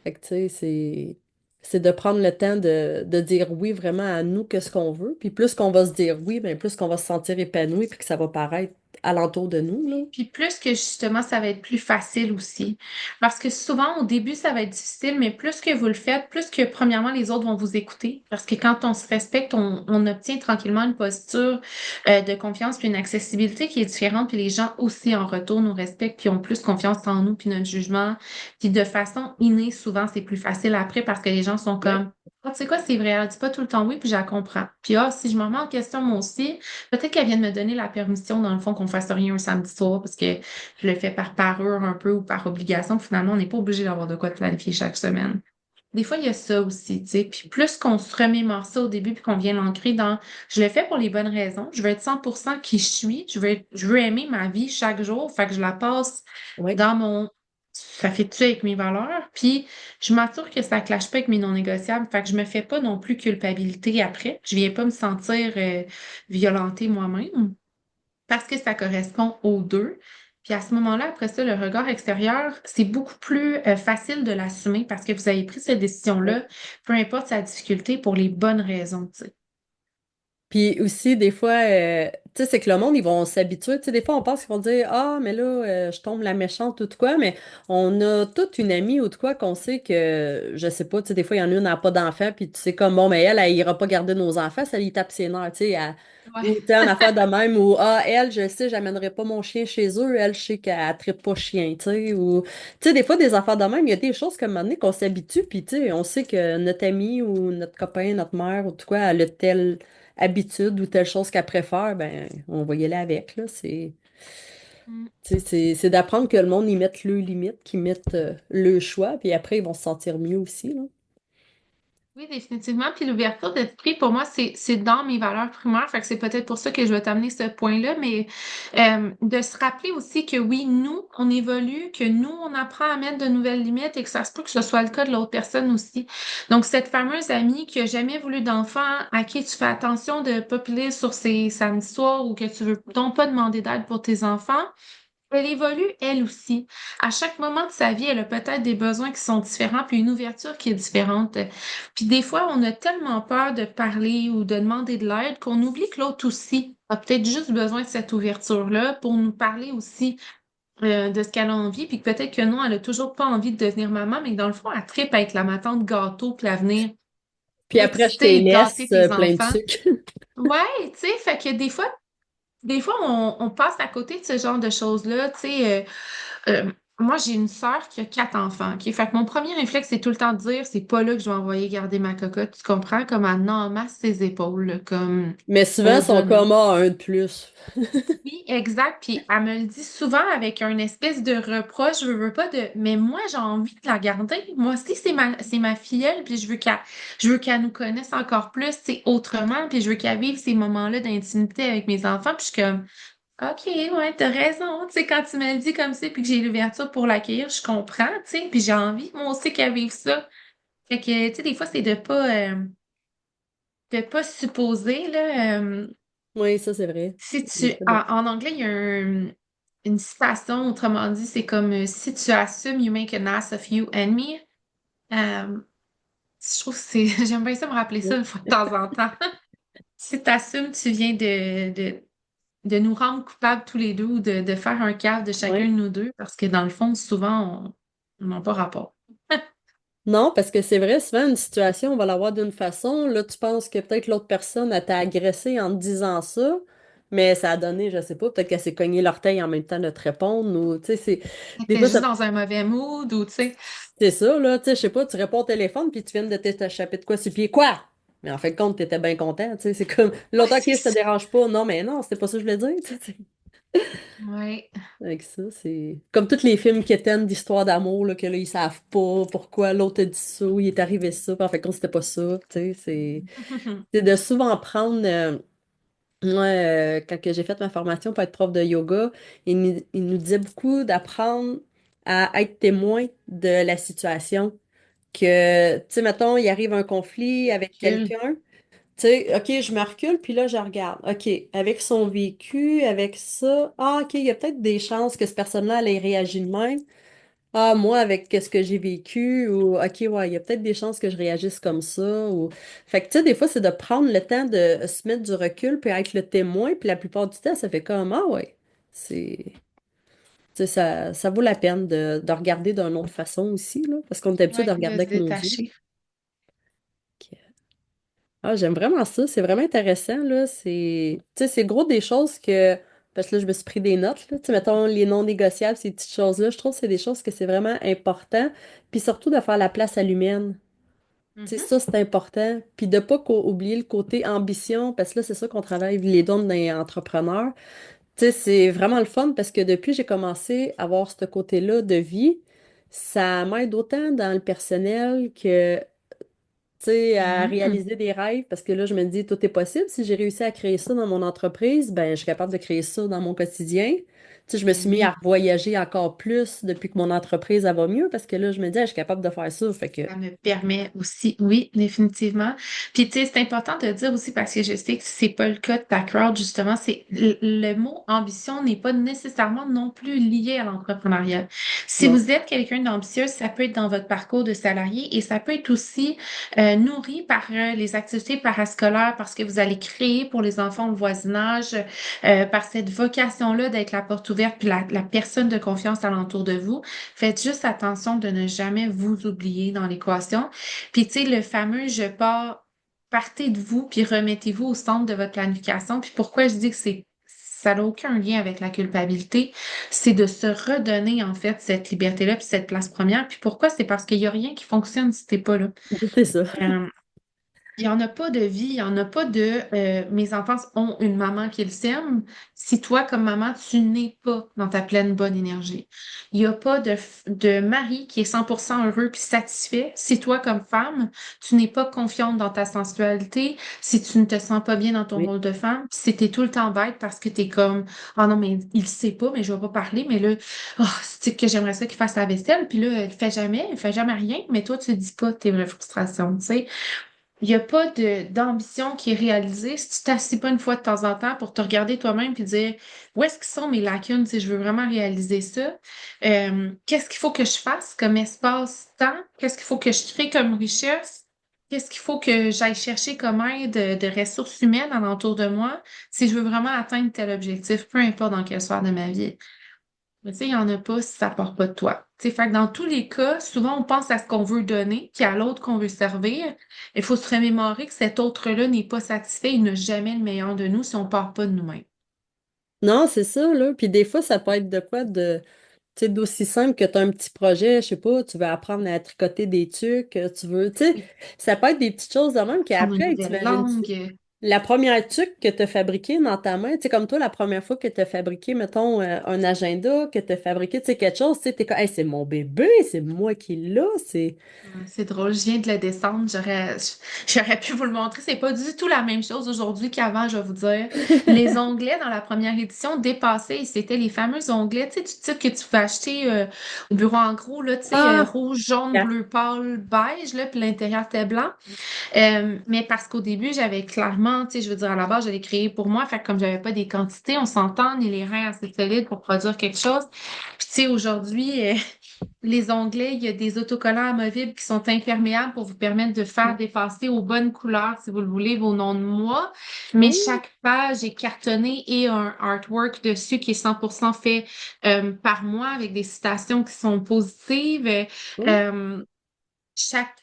Fait que, tu sais, c'est de prendre le temps de dire oui vraiment à nous, qu'est-ce qu'on veut. Puis plus qu'on va se dire oui, bien plus qu'on va se sentir épanoui, puis que ça va paraître alentour de nous, là. Puis plus que justement, ça va être plus facile aussi. Parce que souvent, au début, ça va être difficile, mais plus que vous le faites, plus que premièrement, les autres vont vous écouter. Parce que quand on se respecte, on obtient tranquillement une posture de confiance puis une accessibilité qui est différente. Puis les gens aussi, en retour, nous respectent puis ont plus confiance en nous puis notre jugement. Puis de façon innée, souvent, c'est plus facile après parce que les gens sont Ouais. comme, ah, tu sais quoi, c'est vrai, elle dit pas tout le temps oui, puis je la comprends. Puis ah, si je me remets en question moi aussi, peut-être qu'elle vient de me donner la permission, dans le fond, qu'on fasse rien un samedi soir parce que je le fais par parure un peu ou par obligation. Finalement, on n'est pas obligé d'avoir de quoi de planifier chaque semaine. Des fois, il y a ça aussi, tu sais. Puis plus qu'on se remémore ça au début puis qu'on vient l'ancrer dans je le fais pour les bonnes raisons, je veux être 100% qui je suis, je veux aimer ma vie chaque jour, fait que je la passe Ouais. dans ça fait-tu avec mes valeurs, puis je m'assure que ça clash pas avec mes non négociables, fait que je me fais pas non plus culpabilité après, je viens pas me sentir violentée moi-même parce que ça correspond aux deux. Puis à ce moment-là, après ça, le regard extérieur, c'est beaucoup plus facile de l'assumer parce que vous avez pris cette décision-là, peu importe sa difficulté, pour les bonnes raisons, tu sais. Puis aussi, des fois, tu sais, c'est que le monde, ils vont s'habituer. Tu sais, des fois, on pense qu'ils vont dire, ah, mais là, je tombe la méchante ou de quoi, mais on a toute une amie ou de quoi qu'on sait que, je sais pas, tu sais, des fois, il y en a une qui n'a pas d'enfant, puis tu sais, comme, bon, mais elle ira pas garder nos enfants, ça lui tape ses nerfs, tu sais, ou, tu Ouais. sais, en affaire de même, ou, ah, elle, je sais, j'amènerai pas mon chien chez eux, elle, je sais qu'elle tripe pas chien, tu sais, ou, tu sais, des fois, des affaires de même, il y a des choses comme un moment donné qu'on s'habitue, puis tu sais, on sait que notre ami ou notre copain, notre mère ou de quoi, elle a tel habitude ou telle chose qu'elle préfère, ben, on va y aller avec, là. Mm. C'est d'apprendre que le monde y mette le limite, qu'ils mettent le choix, puis après, ils vont se sentir mieux aussi, là. Oui, définitivement. Puis l'ouverture d'esprit, pour moi, c'est dans mes valeurs primaires. Fait que c'est peut-être pour ça que je vais t'amener ce point-là, mais de se rappeler aussi que oui, nous, on évolue, que nous, on apprend à mettre de nouvelles limites et que ça se peut que ce soit le cas de l'autre personne aussi. Donc, cette fameuse amie qui a jamais voulu d'enfant, à qui tu fais attention de pas piler sur ses samedis soirs ou que tu veux donc pas demander d'aide pour tes enfants, elle évolue elle aussi. À chaque moment de sa vie, elle a peut-être des besoins qui sont différents, puis une ouverture qui est différente. Puis des fois, on a tellement peur de parler ou de demander de l'aide qu'on oublie que l'autre aussi a peut-être juste besoin de cette ouverture-là pour nous parler aussi de ce qu'elle a envie, puis que peut-être que non, elle a toujours pas envie de devenir maman, mais que dans le fond, elle tripe à être la matante gâteau, puis à venir Puis après, je exciter t'ai et gâter laisse tes plein de enfants. sucre. Ouais, tu sais, fait que des fois, on passe à côté de ce genre de choses-là, tu sais. moi, j'ai une sœur qui a 4 enfants. Fait que mon premier réflexe, c'est tout le temps de dire, c'est pas là que je vais envoyer garder ma cocotte. Tu comprends? Comme elle en masse ses épaules, là, comme Mais souvent, on son donne. coma a un de plus. Oui, exact. Puis elle me le dit souvent avec un espèce de reproche, je veux pas de. Mais moi, j'ai envie de la garder. Moi aussi, c'est ma filleule, puis je veux qu'elle nous connaisse encore plus, c'est autrement, puis je veux qu'elle vive ces moments-là d'intimité avec mes enfants. Puis je suis comme, OK, ouais, t'as raison. Tu sais, quand tu me le dis comme ça, puis que j'ai l'ouverture pour l'accueillir, je comprends, tu sais, puis j'ai envie, moi aussi, qu'elle vive ça. Fait que, tu sais, des fois, c'est de pas supposer, là. Oui, ça, c'est vrai. Si Des tu, fois, en anglais, il y a une citation, autrement dit, c'est comme si tu assumes, you make an ass of you and me. Je trouve que c'est, j'aime bien ça me rappeler ça une fois de temps en temps. Si tu assumes, tu viens de nous rendre coupables tous les deux ou de faire un cave de chacun ouais. de nous deux, parce que dans le fond, souvent, on n'a pas rapport. Non, parce que c'est vrai, souvent, une situation, on va l'avoir d'une façon. Là, tu penses que peut-être l'autre personne a t'a agressé en te disant ça, mais ça a donné, je sais pas, peut-être qu'elle s'est cogné l'orteil en même temps de te répondre, ou, tu sais, des T'es fois, juste dans un mauvais mood ou, tu sais, c'est ça, là, tu sais, je sais pas, tu réponds au téléphone, puis tu viens de t'échapper de quoi sur le pied. Quoi? Mais en fait, compte, t'étais bien content, tu sais, c'est comme, ouais, longtemps que c'est ça te ça. dérange pas. Non, mais non, c'était pas ça que je voulais dire, tu sais. Ouais. Avec ça, c'est comme tous les films quétaines d'histoire d'amour, là, que là, ils savent pas pourquoi l'autre a dit ça, ou il est arrivé ça, puis en fait, quand c'était pas ça, tu sais, c'est de souvent prendre, moi, quand que j'ai fait ma formation pour être prof de yoga, il nous disait beaucoup d'apprendre à être témoin de la situation, que, tu sais, mettons, il arrive un conflit avec Recul. quelqu'un, tu sais, OK, je me recule, puis là, je regarde. OK, avec son vécu, avec ça, ah, OK, il y a peut-être des chances que cette personne-là, elle ait réagi de même. Ah, moi, avec ce que j'ai vécu, ou OK, ouais, il y a peut-être des chances que je réagisse comme ça. Ou... Fait que, tu sais, des fois, c'est de prendre le temps de se mettre du recul, puis être le témoin, puis la plupart du temps, ça fait comme, ah, ouais, c'est. Tu sais, ça vaut la peine de regarder d'une autre façon aussi, là, parce qu'on est habitué de Ouais, de regarder se avec nos yeux. détacher. Ah, j'aime vraiment ça. C'est vraiment intéressant, là. Tu sais, c'est gros des choses que... Parce que là, je me suis pris des notes, là. Tu sais, mettons, les non négociables, ces petites choses-là, je trouve que c'est des choses que c'est vraiment important. Puis surtout de faire la place à l'humaine. Tu sais, Mhm. ça, c'est important. Puis de pas oublier le côté ambition, parce que là, c'est ça qu'on travaille les dons d'un entrepreneur. Tu sais, c'est vraiment le fun parce que depuis que j'ai commencé à avoir ce côté-là de vie, ça m'aide autant dans le personnel que tu sais, à Mhm. réaliser des rêves, parce que là, je me dis, tout est possible. Si j'ai réussi à créer ça dans mon entreprise, ben, je suis capable de créer ça dans mon quotidien. Tu sais, je me Ben suis mis oui. à voyager encore plus depuis que mon entreprise, elle va mieux, parce que là, je me dis, ah, je suis capable de faire ça. Fait que, Ça me permet aussi, oui, définitivement. Puis, tu sais, c'est important de dire aussi parce que je sais que c'est pas le cas de ta crowd, justement, c'est le mot ambition n'est pas nécessairement non plus lié à l'entrepreneuriat. Si non. vous êtes quelqu'un d'ambitieux, ça peut être dans votre parcours de salarié et ça peut être aussi nourri par les activités parascolaires parce que vous allez créer pour les enfants au voisinage, par cette vocation-là d'être la porte ouverte puis la personne de confiance alentour de vous. Faites juste attention de ne jamais vous oublier dans l'équation. Puis, tu sais, le fameux je pars, partez de vous, puis remettez-vous au centre de votre planification. Puis pourquoi je dis que ça n'a aucun lien avec la culpabilité, c'est de se redonner, en fait, cette liberté-là, puis cette place première. Puis pourquoi? C'est parce qu'il n'y a rien qui fonctionne si t'es pas là. C'est ça. Euh, il n'y en a pas de vie, il n'y en a pas de mes enfants ont une maman qu'ils s'aiment si toi, comme maman, tu n'es pas dans ta pleine bonne énergie. Il n'y a pas de mari qui est 100% heureux puis satisfait si toi, comme femme, tu n'es pas confiante dans ta sensualité, si tu ne te sens pas bien dans ton Oui. rôle de femme, si tu es tout le temps bête parce que tu es comme oh non, mais il sait pas, mais je vais pas parler, mais là, oh, c'est que j'aimerais ça qu'il fasse la vaisselle, puis là, il fait jamais rien, mais toi, tu dis pas tes vraies frustrations, tu sais. Il n'y a pas d'ambition qui est réalisée si tu t'assieds pas une fois de temps en temps pour te regarder toi-même puis dire où est-ce que sont mes lacunes si je veux vraiment réaliser ça. Qu'est-ce qu'il faut que je fasse comme espace-temps? Qu'est-ce qu'il faut que je crée comme richesse? Qu'est-ce qu'il faut que j'aille chercher comme aide de ressources humaines alentour de moi si je veux vraiment atteindre tel objectif, peu importe dans quelle sphère de ma vie. Mais tu sais, il n'y en a pas si ça part pas de toi. Tu sais, fait que dans tous les cas, souvent on pense à ce qu'on veut donner, puis à l'autre qu'on veut servir. Il faut se remémorer que cet autre-là n'est pas satisfait, il n'a jamais le meilleur de nous si on part pas de nous-mêmes. Non, c'est ça, là. Puis des fois, ça peut être de quoi Tu sais, d'aussi simple que tu as un petit projet, je sais pas, tu veux apprendre à tricoter des tucs, tu veux, tu sais, Oui, ça peut être des petites choses de même apprendre une qu'après, nouvelle t'imagines-tu, langue. la première tuque que tu as fabriquée dans ta main, tu sais, comme toi, la première fois que tu as fabriqué, mettons, un agenda, que tu as fabriqué, tu sais, quelque chose, tu sais, t'es comme, hey, c'est mon bébé, c'est moi qui l'ai, c'est... C'est drôle, je viens de le descendre. J'aurais pu vous le montrer. C'est pas du tout la même chose aujourd'hui qu'avant, je vais vous dire. Les onglets dans la première édition dépassaient, et c'était les fameux onglets, tu sais, du type que tu peux acheter au bureau en gros, là, tu sais, Ah! rouge, jaune, Yeah. bleu pâle, beige, là, puis l'intérieur était blanc. Mais parce qu'au début, j'avais clairement, tu sais, je veux dire, à la base, je l'ai créé pour moi. Fait que comme j'avais pas des quantités, on s'entend, ni les reins assez solides pour produire quelque chose. Puis tu sais, aujourd'hui, les onglets, il y a des autocollants amovibles qui sont imperméables pour vous permettre de faire dépasser aux bonnes couleurs, si vous le voulez, vos noms de mois. Mais Oh, chaque page est cartonnée et un artwork dessus qui est 100% fait par moi avec des citations qui sont positives. oh. Euh, chaque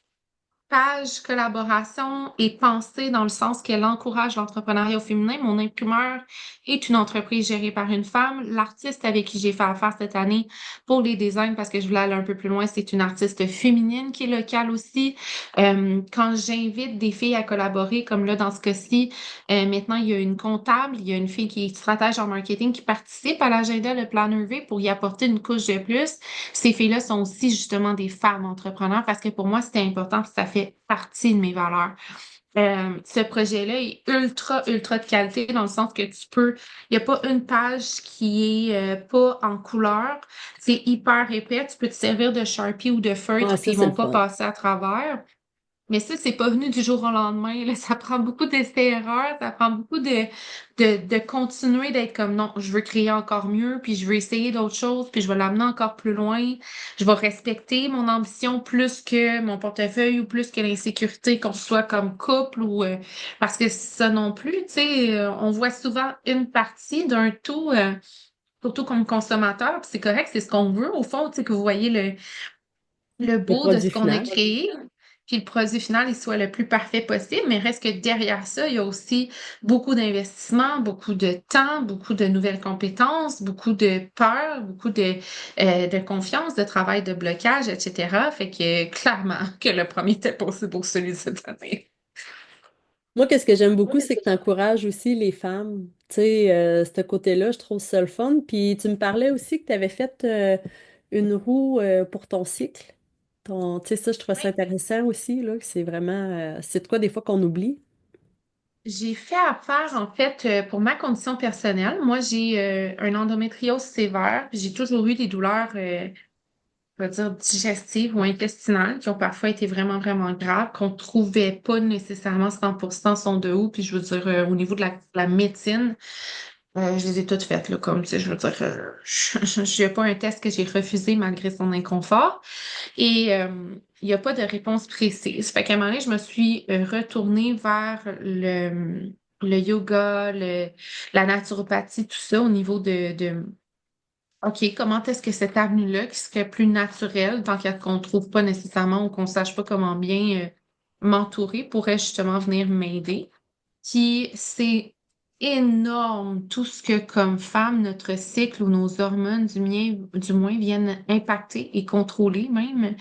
page collaboration est pensée dans le sens qu'elle encourage l'entrepreneuriat au féminin. Mon imprimeur est une entreprise gérée par une femme. L'artiste avec qui j'ai fait affaire cette année pour les designs, parce que je voulais aller un peu plus loin, c'est une artiste féminine qui est locale aussi. Quand j'invite des filles à collaborer, comme là dans ce cas-ci, maintenant il y a une comptable, il y a une fille qui est stratège en marketing qui participe à l'agenda Le Planner V pour y apporter une couche de plus. Ces filles-là sont aussi justement des femmes entrepreneurs parce que pour moi, c'était important puis ça fait partie de mes valeurs. Ce projet-là est ultra, ultra de qualité dans le sens que il n'y a pas une page qui est pas en couleur. C'est hyper épais. Tu peux te servir de Sharpie ou de Ah, feutre puis ça, ils c'est vont le pas fun. passer à travers. Mais ça, c'est pas venu du jour au lendemain, là. Ça prend beaucoup d'essais-erreurs, ça prend beaucoup de continuer d'être comme non, je veux créer encore mieux, puis je veux essayer d'autres choses, puis je vais l'amener encore plus loin. Je vais respecter mon ambition plus que mon portefeuille ou plus que l'insécurité qu'on soit comme couple ou parce que ça non plus, tu sais, on voit souvent une partie d'un tout, surtout comme consommateur, puis c'est correct, c'est ce qu'on veut au fond, tu sais, que vous voyez le Le beau de produit ce qu'on a final. créé, puis le produit final, il soit le plus parfait possible, mais reste que derrière ça, il y a aussi beaucoup d'investissement, beaucoup de temps, beaucoup de nouvelles compétences, beaucoup de peur, beaucoup de confiance, de travail de blocage, etc. Fait que clairement que le premier était possible pour celui de cette année. Moi, qu'est-ce que j'aime beaucoup, c'est que tu encourages aussi les femmes. Tu sais, ce côté-là, je trouve ça le fun. Puis tu me parlais aussi que tu avais fait une roue pour ton cycle. Tu sais, ça, je trouve ça intéressant aussi, là, que c'est vraiment, c'est de quoi des fois qu'on oublie. J'ai fait affaire, en fait, pour ma condition personnelle. Moi, j'ai un endométriose sévère, puis j'ai toujours eu des douleurs on va dire, digestives ou intestinales qui ont parfois été vraiment, vraiment graves, qu'on trouvait pas nécessairement 100% sont de où. Puis je veux dire, au niveau de la médecine, je les ai toutes faites, là, comme, tu sais, je veux dire, je n'ai pas un test que j'ai refusé malgré son inconfort. Et il n'y a pas de réponse précise. Fait qu'à un moment donné, je me suis retournée vers le yoga, la naturopathie, tout ça au niveau de OK, comment est-ce que cette avenue-là, qui serait plus naturelle, tant qu'on ne trouve pas nécessairement ou qu'on ne sache pas comment bien m'entourer, pourrait justement venir m'aider. Puis c'est énorme tout ce que, comme femme, notre cycle ou nos hormones, du moins, viennent impacter et contrôler même.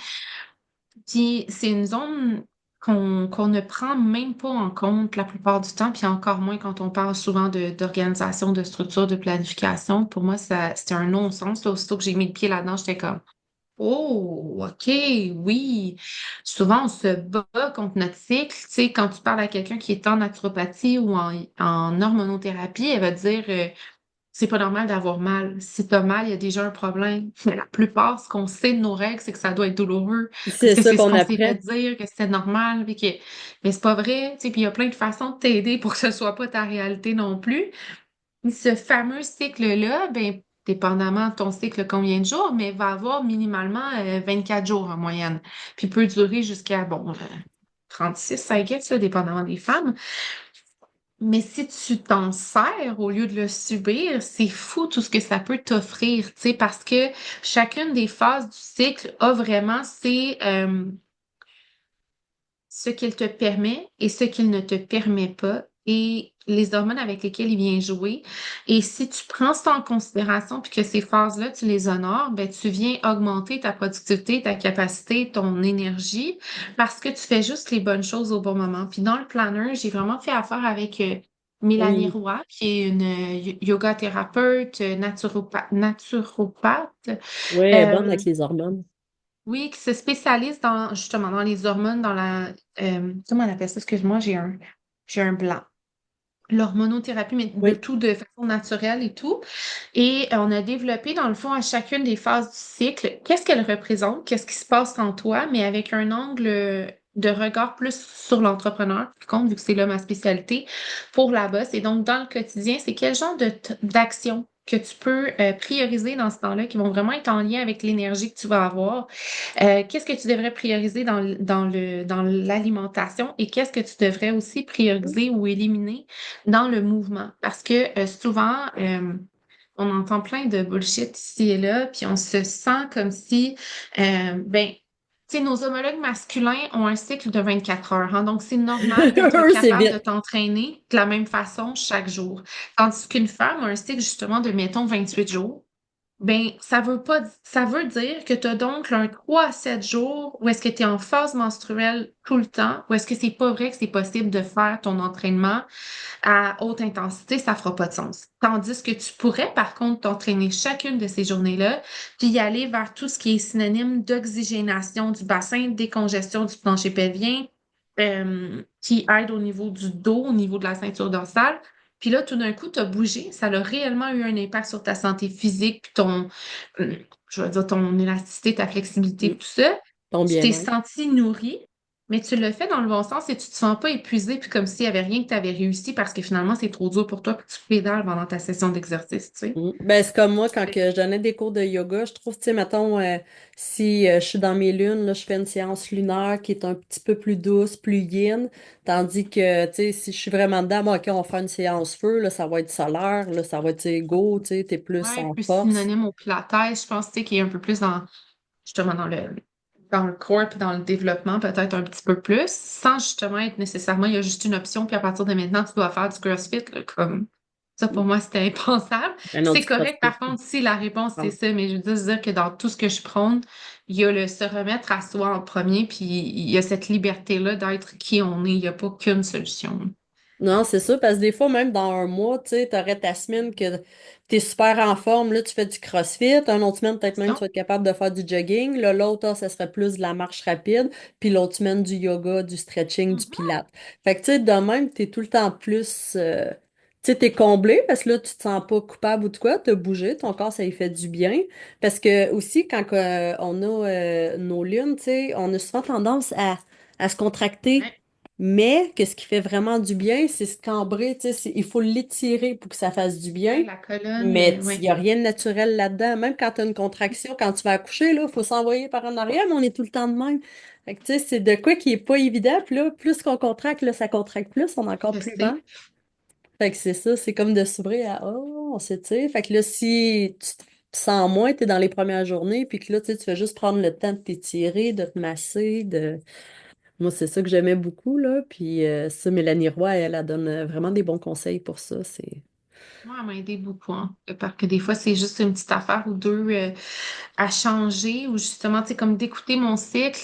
Puis c'est une zone qu'on ne prend même pas en compte la plupart du temps, puis encore moins quand on parle souvent d'organisation, de structure, de planification. Pour moi, c'était un non-sens. Là, aussitôt que j'ai mis le pied là-dedans, j'étais comme oh, OK, oui. Souvent, on se bat contre notre cycle. Tu sais, quand tu parles à quelqu'un qui est en naturopathie ou en hormonothérapie, elle va te dire c'est pas normal d'avoir mal. Si t'as mal, il y a déjà un problème. Mais la plupart, ce qu'on sait de nos règles, c'est que ça doit être douloureux. Parce C'est que ça c'est ce qu'on qu'on s'est fait apprend. dire, que c'était normal. Mais c'est pas vrai. Tu sais, puis il y a plein de façons de t'aider pour que ce soit pas ta réalité non plus. Et ce fameux cycle-là, ben, dépendamment de ton cycle combien de jours, mais va avoir minimalement 24 jours en moyenne. Puis peut durer jusqu'à, bon, 36, I guess, là, dépendamment des femmes. Mais si tu t'en sers au lieu de le subir, c'est fou tout ce que ça peut t'offrir, tu sais, parce que chacune des phases du cycle a vraiment ce qu'il te permet et ce qu'il ne te permet pas. et les hormones avec lesquelles il vient jouer. Et si tu prends ça en considération puis que ces phases-là, tu les honores, ben, tu viens augmenter ta productivité, ta capacité, ton énergie parce que tu fais juste les bonnes choses au bon moment. Puis dans le planner, j'ai vraiment fait affaire avec Mélanie Oui, Roy, qui est une yoga thérapeute, naturopathe, oui, elle est bonne euh, avec les hormones. oui, qui se spécialise dans justement dans les hormones, dans comment on appelle ça? Excuse-moi, j'ai un blanc. L'hormonothérapie, mais de Oui. tout de façon naturelle et tout. Et on a développé, dans le fond, à chacune des phases du cycle, qu'est-ce qu'elle représente, qu'est-ce qui se passe en toi, mais avec un angle de regard plus sur l'entrepreneur, qui compte, vu que c'est là ma spécialité, pour la bosse. Et donc, dans le quotidien, c'est quel genre d'action que tu peux prioriser dans ce temps-là, qui vont vraiment être en lien avec l'énergie que tu vas avoir. Qu'est-ce que tu devrais prioriser dans l'alimentation et qu'est-ce que tu devrais aussi prioriser ou éliminer dans le mouvement? Parce que souvent, on entend plein de bullshit ici et là, puis on se sent comme si, ben, tu sais, nos homologues masculins ont un cycle de 24 heures, hein, donc c'est normal d'être Eux, c'est capable de vite. t'entraîner de la même façon chaque jour. Tandis qu'une femme a un cycle justement de, mettons, 28 jours. Ben, ça veut dire que tu as donc un 3 à 7 jours où est-ce que tu es en phase menstruelle tout le temps, ou est-ce que c'est pas vrai que c'est possible de faire ton entraînement à haute intensité, ça fera pas de sens. Tandis que tu pourrais, par contre, t'entraîner chacune de ces journées-là, puis y aller vers tout ce qui est synonyme d'oxygénation du bassin, décongestion du plancher pelvien, qui aide au niveau du dos, au niveau de la ceinture dorsale. Puis là, tout d'un coup, tu as bougé, ça a réellement eu un impact sur ta santé physique, puis euh, je veux dire, ton élasticité, ta flexibilité, Mm. tout ça. Ton Tu t'es bien-être. senti nourri, mais tu le fais dans le bon sens et tu te sens pas épuisé, puis comme s'il y avait rien que tu avais réussi parce que finalement, c'est trop dur pour toi, puis tu pédales pendant ta session d'exercice, tu sais. Ben, c'est comme moi, quand que je donnais des cours de yoga, je trouve, tu sais, mettons, si je suis dans mes lunes, là, je fais une séance lunaire qui est un petit peu plus douce, plus yin, tandis que, tu sais, si je suis vraiment dedans, bon, OK, on va faire une séance feu, là, ça va être solaire, là, ça va être, tu sais, go, tu sais, t'es plus Ouais, en plus force. synonyme au pilates, je pense, tu sais, qui est un peu plus justement, dans le corps puis dans le développement, peut-être un petit peu plus, sans justement être nécessairement, il y a juste une option, puis à partir de maintenant, tu dois faire du CrossFit, là, comme ça, pour moi, c'était impensable. Un Puis autre c'est du correct, CrossFit. par contre, si la réponse, c'est Pardon. ça, mais je veux juste dire que dans tout ce que je prône, il y a le se remettre à soi en premier, puis il y a cette liberté-là d'être qui on est, il n'y a pas qu'une solution. Non, c'est ça, parce que des fois, même dans un mois, tu sais, t'aurais ta semaine que t'es super en forme, là, tu fais du CrossFit, un autre semaine, peut-être même tu Ça? vas être capable de faire du jogging, là, l'autre, ah, ça serait plus de la marche rapide, puis l'autre semaine, du yoga, du stretching, du Mhm. pilates. Fait que, tu sais, de même, t'es tout le temps plus, tu sais, t'es comblé, parce que là, tu te sens pas coupable ou de quoi, t'as bougé, ton corps, ça lui fait du bien, parce que aussi, quand on a nos lunes, tu sais, on a souvent tendance à se contracter. Ouais, Mais que ce qui fait vraiment du bien, c'est se cambrer, tu sais, il faut l'étirer pour que ça fasse du ouais, bien. la colonne, Mais il ouais, n'y a rien de naturel là-dedans. Même quand tu as une contraction, quand tu vas accoucher, là, il faut s'envoyer par en arrière, mais on est tout le temps de même. Fait que, tu sais, c'est de quoi qui est pas évident. Puis là, plus qu'on contracte, là, ça contracte plus, on est encore je plus mal. sais. Fait que c'est ça, c'est comme de s'ouvrir à oh, on s'étire. Fait que là, si tu te sens moins, tu es dans les premières journées, puis que là, tu sais, tu fais juste prendre le temps de t'étirer, de te masser, de. Moi, c'est ça que j'aimais beaucoup, là. Puis ça, Mélanie Roy, elle donne vraiment des bons conseils pour ça. C'est. Moi, elle m'a aidé beaucoup, hein, parce que des fois, c'est juste une petite affaire ou deux à changer, ou justement, tu sais, comme d'écouter mon cycle,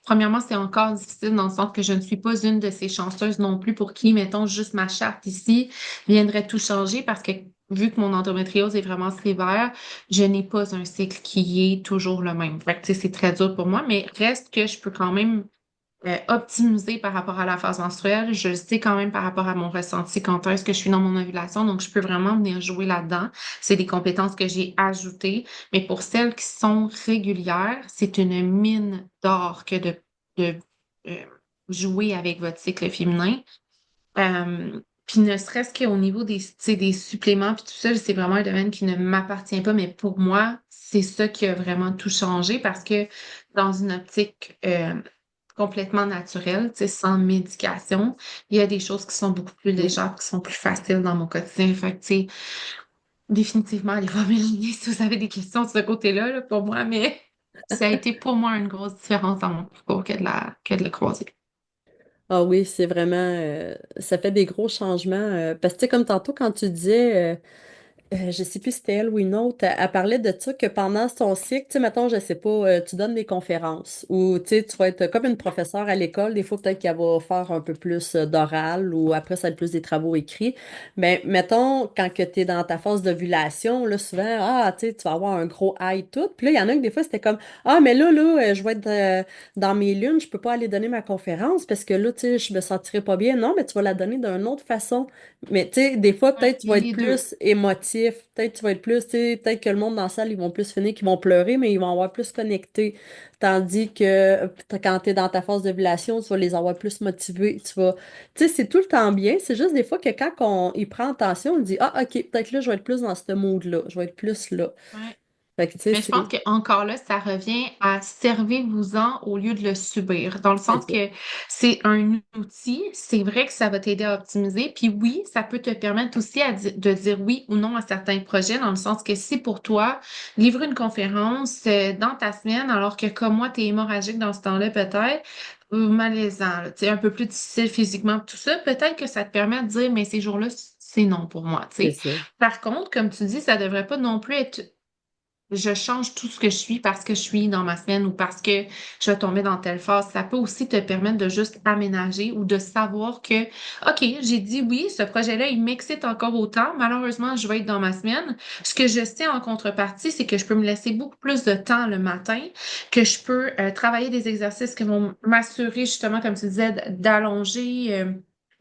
premièrement, c'est encore difficile dans le sens que je ne suis pas une de ces chanceuses non plus pour qui, mettons, juste ma charte ici viendrait tout changer parce que vu que mon endométriose est vraiment sévère, je n'ai pas un cycle qui est toujours le même. Fait que, tu sais, c'est très dur pour moi, mais reste que je peux quand même optimisé par rapport à la phase menstruelle. Je le sais quand même par rapport à mon ressenti quand est-ce que je suis dans mon ovulation. Donc, je peux vraiment venir jouer là-dedans. C'est des compétences que j'ai ajoutées. Mais pour celles qui sont régulières, c'est une mine d'or que de euh, jouer avec votre cycle féminin. Puis ne serait-ce qu'au niveau des, tu sais, des suppléments, puis tout ça, c'est vraiment un domaine qui ne m'appartient pas, mais pour moi, c'est ça qui a vraiment tout changé parce que dans une optique complètement naturelle, tu sais, sans médication, il y a des choses qui sont beaucoup plus Mm. légères, qui sont plus faciles dans mon quotidien. Fait que, tu sais, définitivement, allez voir Mélanie si vous avez des questions de ce côté-là, là, pour moi, mais ça a été pour moi une grosse différence dans mon parcours que de le croiser. Ah oui, c'est vraiment, ça fait des gros changements. Parce que, tu sais, comme tantôt, quand tu disais, je sais plus si c'était elle ou une autre, elle parlait de ça que pendant son cycle, tu sais, mettons, je sais pas, tu donnes des conférences ou tu sais, tu vas être comme une professeure à l'école, des fois peut-être qu'elle va faire un peu plus d'oral ou après ça va être plus des travaux écrits. Mais mettons, quand que tu es dans ta phase d'ovulation, là, souvent, tu sais, tu vas avoir un gros high tout. Puis là, il y en a que des fois, c'était comme, mais là, je vais être dans mes lunes, je peux pas aller donner ma conférence parce que là, tu sais, je me sentirais pas bien. Non, mais tu vas la donner d'une autre façon. Mais tu sais, des fois, Ouais, peut-être tu il y vas a être les deux. plus émotif, peut-être tu vas être plus, tu sais, peut-être que le monde dans la salle, ils vont plus finir, qu'ils vont pleurer, mais ils vont avoir plus connecté. Tandis que quand tu es dans ta phase d'ovulation, tu vas les avoir plus motivés. Tu sais, c'est tout le temps bien. C'est juste des fois que quand on y prend attention, on dit, OK, peut-être là, je vais être plus dans ce mood-là. Je vais être plus là. Ouais. Fait que, tu sais, Mais je pense que encore là, ça revient à servez-vous-en au lieu de le subir. Dans le c'est sens ça. que c'est un outil, c'est vrai que ça va t'aider à optimiser. Puis oui, ça peut te permettre aussi de dire oui ou non à certains projets, dans le sens que si pour toi, livrer une conférence dans ta semaine, alors que comme moi, tu es hémorragique dans ce temps-là, peut-être, ou malaisant, là, tu sais, un peu plus difficile physiquement, tout ça, peut-être que ça te permet de dire, mais ces jours-là, c'est non pour moi, tu C'est sais. ça. Par contre, comme tu dis, ça devrait pas non plus être je change tout ce que je suis parce que je suis dans ma semaine ou parce que je vais tomber dans telle phase. Ça peut aussi te permettre de juste aménager ou de savoir que, OK, j'ai dit oui, ce projet-là, il m'excite encore autant. Malheureusement, je vais être dans ma semaine. Ce que je sais en contrepartie, c'est que je peux me laisser beaucoup plus de temps le matin, que je peux travailler des exercices qui vont m'assurer justement, comme tu disais, d'allonger.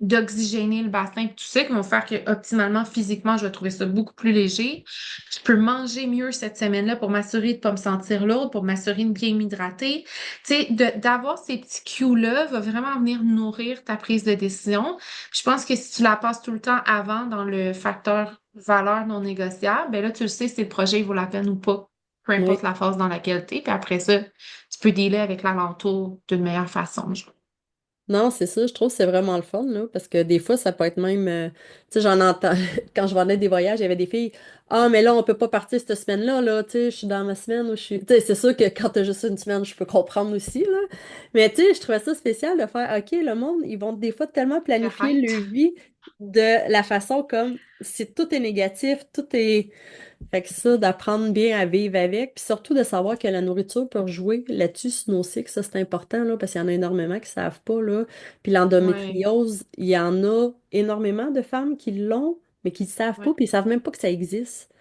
D'oxygéner le bassin, puis tout ça, qui vont faire que optimalement, physiquement, je vais trouver ça beaucoup plus léger. Je peux manger mieux cette semaine-là pour m'assurer de ne pas me sentir lourde, pour m'assurer de bien m'hydrater. Tu sais, d'avoir ces petits cues-là va vraiment venir nourrir ta prise de décision. Je pense que si tu la passes tout le temps avant dans le facteur valeur non négociable, ben là, tu le sais si le projet il vaut la peine ou pas, peu importe Oui. la phase dans laquelle tu es. Puis après ça, tu peux dealer avec l'alentour d'une meilleure façon. Non, c'est ça, je trouve que c'est vraiment le fun, là, parce que des fois, ça peut être même, tu sais, j'en entends, quand je venais des voyages, il y avait des filles, mais là, on peut pas partir cette semaine-là, là, tu sais, je suis dans ma semaine où je suis, tu sais, c'est sûr que quand t'as juste une semaine, je peux comprendre aussi, là, mais tu sais, je trouvais ça spécial de faire, OK, le monde, ils vont des fois tellement planifier Arrête. leur vie de la façon comme, si tout est négatif, tout est fait que ça, d'apprendre bien à vivre avec, puis surtout de savoir que la nourriture peut jouer là-dessus sur nos cycles, ça c'est important, là, parce qu'il y en a énormément qui ne savent pas, là. Puis Ouais, l'endométriose, il y en a énormément de femmes qui l'ont, mais qui ne savent pas, ouais. puis ils ne savent même pas que ça existe.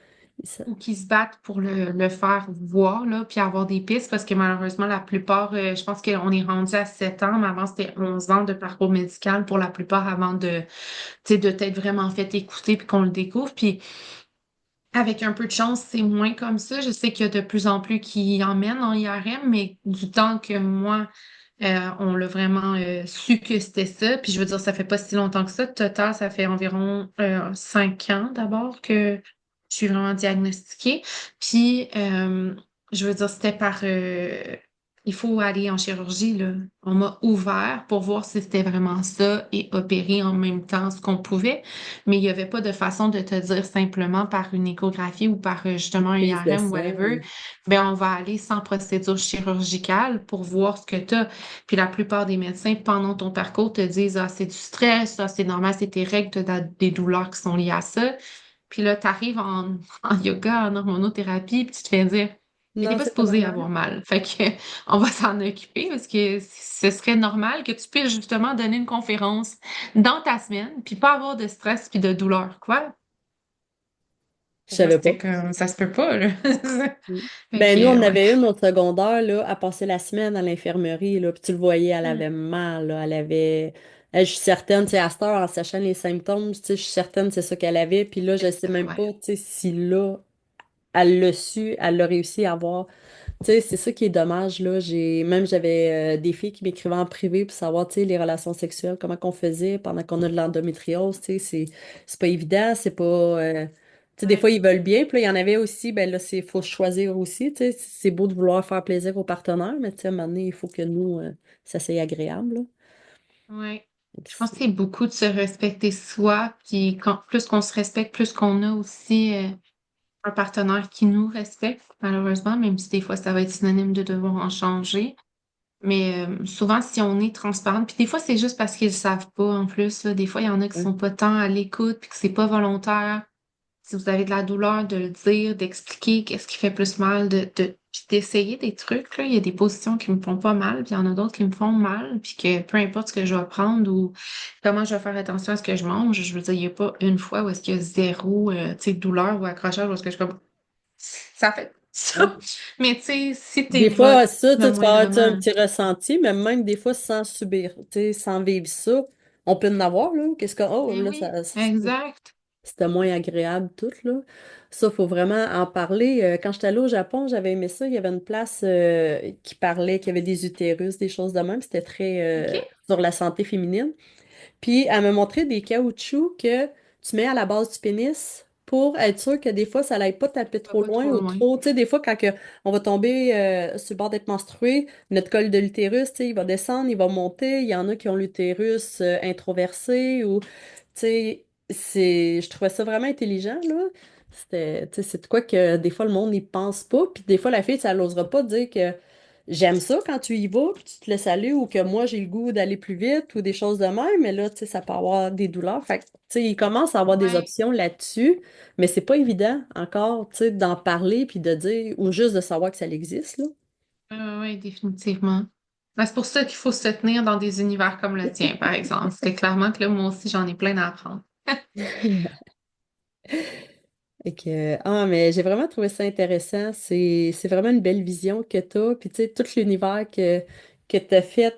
Ou qui se battent pour le faire voir, là, puis avoir des pistes, parce que malheureusement, la plupart, je pense qu'on est rendu à 7 ans, mais avant, c'était 11 ans de parcours médical pour la plupart avant tu sais, de t'être vraiment fait écouter puis qu'on le découvre. Puis avec un peu de chance, c'est moins comme ça. Je sais qu'il y a de plus en plus qui emmènent en IRM, mais du temps que moi, on l'a vraiment su que c'était ça. Puis je veux dire, ça fait pas si longtemps que ça. Total, ça fait environ 5 ans d'abord que je suis vraiment diagnostiquée. Puis je veux dire, c'était il faut aller en chirurgie, là. On m'a ouvert pour voir si c'était vraiment ça et opérer en même temps ce qu'on pouvait. Mais il n'y avait pas de façon de te dire simplement par une échographie ou par justement un Prise de IRM, sang. whatever, ben on va aller sans procédure chirurgicale pour voir ce que tu as. Puis la plupart des médecins, pendant ton parcours, te disent, c'est du stress, c'est normal, c'est tes règles, tu as des douleurs qui sont liées à ça. Puis là, tu arrives en yoga, en hormonothérapie, puis tu te fais dire, mais t'es Non, pas c'est pas supposé normal. avoir mal. Fait que on va s'en occuper parce que ce serait normal que tu puisses justement donner une conférence dans ta semaine, puis pas avoir de stress puis de douleur. Quoi? Je Pour moi, savais pas. c'était comme ça se peut pas, là. Mm. Fait Ben, nous, que on ouais. avait une au secondaire, là, à passer la semaine à l'infirmerie, là, puis tu le voyais, elle Mm. avait mal, là, elle avait... je suis certaine, tu sais, à cette heure, en sachant les symptômes, tu sais, je suis certaine que c'est ça qu'elle avait, puis là, je sais même Ouais. pas, tu sais, si là, elle l'a su, elle l'a réussi à avoir. Tu sais, c'est ça qui est dommage, là. J'avais des filles qui m'écrivaient en privé pour savoir, tu sais, les relations sexuelles, comment qu'on faisait pendant qu'on a de l'endométriose, tu sais, c'est pas évident, c'est pas... tu sais, des Ouais. fois, ils veulent bien, puis là, il y en avait aussi, ben là, faut choisir aussi, tu sais, c'est beau de vouloir faire plaisir aux partenaires, mais tu sais, à un moment donné, il faut que nous, ça soit agréable, là. Ouais. Donc, Je pense que c'est beaucoup de se respecter soi, puis plus qu'on se respecte, plus qu'on a aussi un partenaire qui nous respecte, malheureusement, même si des fois ça va être synonyme de devoir en changer. Mais souvent, si on est transparente, puis des fois, c'est juste parce qu'ils le savent pas en plus, là. Des fois, il y en a qui Ouais. sont pas tant à l'écoute, puis que c'est pas volontaire. Si vous avez de la douleur, de le dire, d'expliquer qu'est-ce qui fait plus mal, puis d'essayer des trucs, là. Il y a des positions qui me font pas mal, puis il y en a d'autres qui me font mal, puis que peu importe ce que je vais prendre ou comment je vais faire attention à ce que je mange, je veux dire, il n'y a pas une fois où est-ce qu'il y a zéro, tu sais, douleur ou accrochage, où est-ce que je suis comme, ça fait ça. Mais tu sais, si t'es Des fois, ça, le tu vas avoir tu sais, un moindrement, petit ressenti, mais même des fois sans subir, tu sais, sans vivre ça, on peut en avoir, là. Qu'est-ce que, oh, ben là, oui, exact. c'était moins agréable, tout, là. Ça, faut vraiment en parler. Quand j'étais allée au Japon, j'avais aimé ça. Il y avait une place qui parlait, qui avait des utérus, des choses de même. C'était très OK? sur la santé féminine. Puis elle m'a montré des caoutchoucs que tu mets à la base du pénis pour être sûr que des fois, ça n'aille pas taper Ça va trop pas loin trop ou loin. trop. Tu sais, des fois, on va tomber sur le bord d'être menstrué, notre col de l'utérus, tu sais, il va descendre, il va monter. Il y en a qui ont l'utérus introversé ou, tu sais, je trouvais ça vraiment intelligent, là. Tu sais, c'est de quoi que des fois, le monde n'y pense pas. Puis des fois, la fille, ça n'osera pas dire que j'aime ça quand tu y vas, puis tu te laisses aller, ou que moi, j'ai le goût d'aller plus vite, ou des choses de même, mais là, tu sais, ça peut avoir des douleurs. Fait que, tu sais, il commence à avoir des Ouais, options là-dessus, mais c'est pas évident encore, tu sais, d'en parler, puis de dire, ou juste de savoir que ça existe, là. ouais, définitivement. Ben, c'est pour ça qu'il faut se tenir dans des univers comme le tien, par exemple. C'est clairement que là, moi aussi, j'en ai plein à apprendre. Et que, ah, mais j'ai vraiment trouvé ça intéressant. C'est vraiment une belle vision que tu as. Puis, tu sais, tout l'univers que tu as fait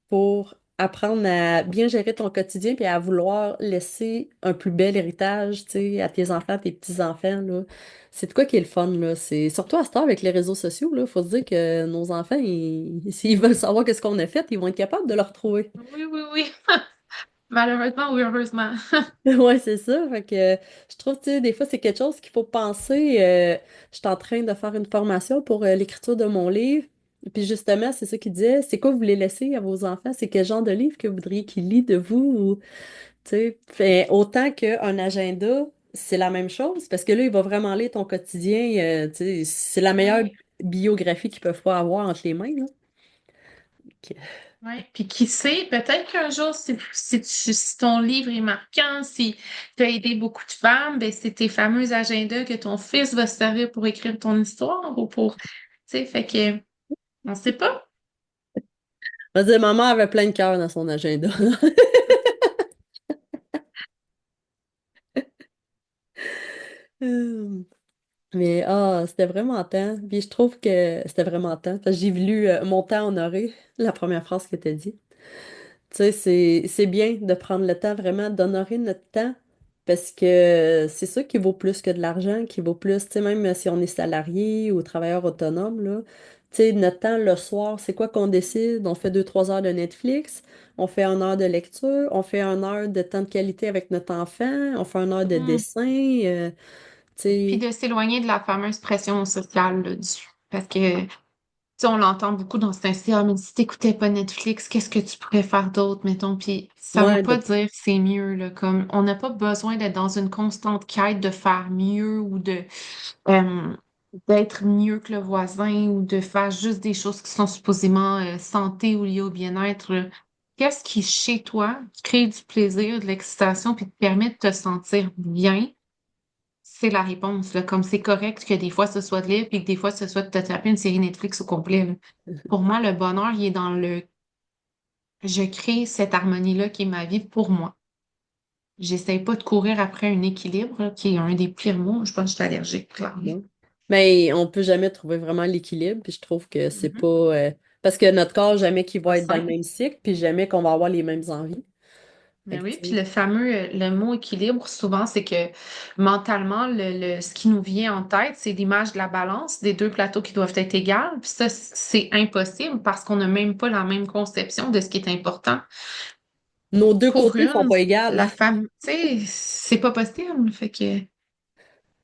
pour apprendre à bien gérer ton quotidien puis à vouloir laisser un plus bel héritage, tu sais, à tes enfants, tes petits-enfants, là. C'est de quoi qui est le fun, là. C'est surtout à ce temps avec les réseaux sociaux, là. Faut se dire que nos enfants, s'ils veulent savoir qu'est-ce qu'on a fait, ils vont être capables de le retrouver. Oui, oui, oui. Malheureusement ou heureusement. Ouais, c'est ça. Fait que je trouve, tu sais, des fois, c'est quelque chose qu'il faut penser. Je suis en train de faire une formation pour l'écriture de mon livre. Puis justement, c'est ça qu'il disait. C'est quoi vous voulez laisser à vos enfants? C'est quel genre de livre que vous voudriez qu'ils lisent de vous? Ou, tu sais, autant qu'un agenda, c'est la même chose. Parce que là, il va vraiment lire ton quotidien. Tu sais, c'est la meilleure Oui, biographie qu'ils peuvent pas avoir entre les mains, là. Ok. oui. Puis qui sait, peut-être qu'un jour, si ton livre est marquant, si tu as aidé beaucoup de femmes, ben c'est tes fameux agendas que ton fils va se servir pour écrire ton histoire ou pour. Tu sais, fait que on sait pas. On va dire, maman avait plein de cœur dans son agenda. Mais c'était vraiment temps. Puis je trouve que c'était vraiment temps. Parce que j'ai lu Mon temps honoré, la première phrase que tu as dit. Tu sais, c'est bien de prendre le temps vraiment d'honorer notre temps parce que c'est ça qui vaut plus que de l'argent, qui vaut plus, tu sais, même si on est salarié ou travailleur autonome, là. Tu sais, notre temps le soir, c'est quoi qu'on décide? On fait 2, 3 heures de Netflix, on fait 1 heure de lecture, on fait 1 heure de temps de qualité avec notre enfant, on fait 1 heure de Hmm. dessin, tu Puis sais. de s'éloigner de la fameuse pression sociale là, parce que tu sais, on l'entend beaucoup dans ce temps-ci, ah, mais si t'écoutais pas Netflix, qu'est-ce que tu pourrais faire d'autre, mettons? Puis ça veut Ouais, pas dire que c'est mieux, là, comme on n'a pas besoin d'être dans une constante quête de faire mieux ou euh, d'être mieux que le voisin ou de faire juste des choses qui sont supposément santé ou liées au bien-être, là. Qu'est-ce qui, chez toi, crée du plaisir, de l'excitation, puis te permet de te sentir bien? C'est la réponse, là. Comme c'est correct que des fois ce soit de libre puis que des fois ce soit de te taper une série Netflix au complet, là. Pour moi, le bonheur, il est dans le je crée cette harmonie-là qui est ma vie pour moi. J'essaye pas de courir après un équilibre, là, qui est un des pires mots. Je pense que je suis allergique, clairement. non. Mais on peut jamais trouver vraiment l'équilibre, puis je trouve que c'est Mhm. pas parce que notre corps, jamais qu'il Pas va être dans le simple. même cycle, puis jamais qu'on va avoir les mêmes envies. Fait Mais que, tu oui, puis sais, le fameux, le mot équilibre, souvent, c'est que mentalement, ce qui nous vient en tête, c'est l'image de la balance des deux plateaux qui doivent être égales. Puis ça, c'est impossible parce qu'on n'a même pas la même conception de ce qui est important. nos deux Pour côtés sont une, pas égales, la hein. femme, tu sais, c'est pas possible. Fait que,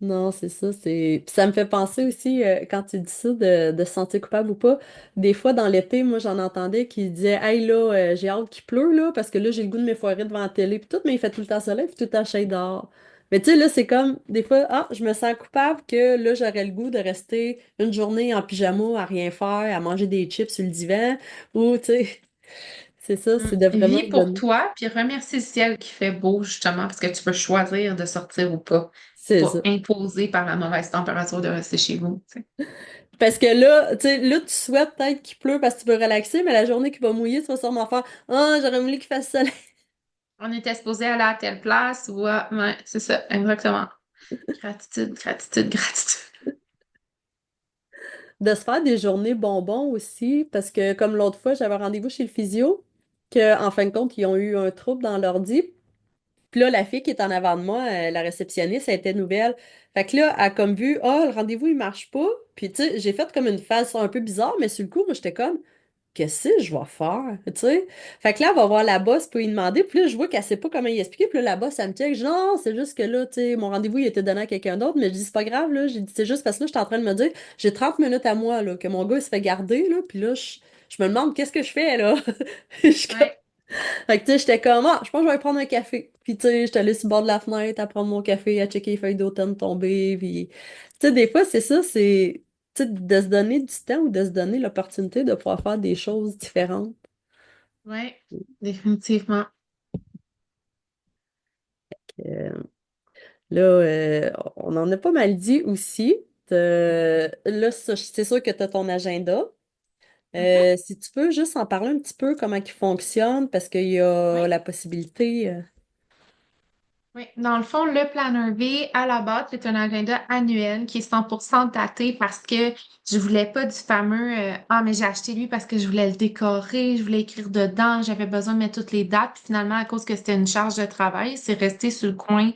Non, c'est ça. Puis ça me fait penser aussi, quand tu dis ça, de se sentir coupable ou pas. Des fois, dans l'été, moi, j'en entendais qui disaient, hey, là, j'ai hâte qu'il pleut, là, parce que là, j'ai le goût de m'effoirer devant la télé, puis tout, mais il fait tout le temps soleil, puis tout le temps chaud dehors. Mais tu sais, là, c'est comme, des fois, ah, je me sens coupable que là, j'aurais le goût de rester une journée en pyjama à rien faire, à manger des chips sur le divan, ou, tu sais, c'est ça, c'est de vraiment Vis se pour donner. toi, puis remercie le ciel qui fait beau, justement, parce que tu peux choisir de sortir ou pas. C'est Pas ça. imposé par la mauvaise température de rester chez vous, tu sais. Parce que là, tu sais, là, tu souhaites peut-être qu'il pleut parce que tu veux relaxer, mais la journée qui va mouiller, tu vas sûrement faire, ah, j'aurais voulu qu'il fasse soleil. On était supposé aller à telle place, ou ouais, c'est ça, exactement. Gratitude, gratitude, gratitude. De se faire des journées bonbons aussi, parce que comme l'autre fois, j'avais un rendez-vous chez le physio, que, en fin de compte, ils ont eu un trouble dans l'ordi. Puis là, la fille qui est en avant de moi, la réceptionniste, elle était nouvelle. Fait que là, elle a comme vu, ah, le rendez-vous, il marche pas. Puis, tu sais, j'ai fait comme une phase un peu bizarre, mais sur le coup, moi, j'étais comme, qu'est-ce que je vais faire? Tu sais? Fait que là, elle va voir la boss pour lui demander. Puis là, je vois qu'elle sait pas comment y expliquer. Puis là, la boss, elle me check. Non, c'est juste que là, tu sais, mon rendez-vous, il était donné à quelqu'un d'autre. Mais je dis, c'est pas grave, là. J'ai dit, c'est juste parce que là, je suis en train de me dire, j'ai 30 minutes à moi, là, que mon gars, il se fait garder, là. Puis là, je me demande, qu'est-ce que je fais, là? Je suis comme- Ouais, Fait que, tu sais, j'étais comme, ah, je pense que je vais aller prendre un café. Puis, tu sais, j'étais allée sur le bord de la fenêtre à prendre mon café, à checker les feuilles d'automne tomber. Puis, tu sais, des fois, c'est ça, c'est, tu sais, de se donner du temps ou de se donner l'opportunité de pouvoir faire des choses différentes. ouais, définitivement. Euh, Là, on en a pas mal dit aussi. Là, c'est sûr que tu as ton agenda. Mhm. Si tu peux juste en parler un petit peu, comment il fonctionne, parce qu'il y a Oui. la possibilité. Oui, dans le fond, le Planner V, à la base, c'est un agenda annuel qui est 100% daté parce que je voulais pas du fameux Ah, mais j'ai acheté lui parce que je voulais le décorer, je voulais écrire dedans, j'avais besoin de mettre toutes les dates. Puis finalement, à cause que c'était une charge de travail, c'est resté sur le coin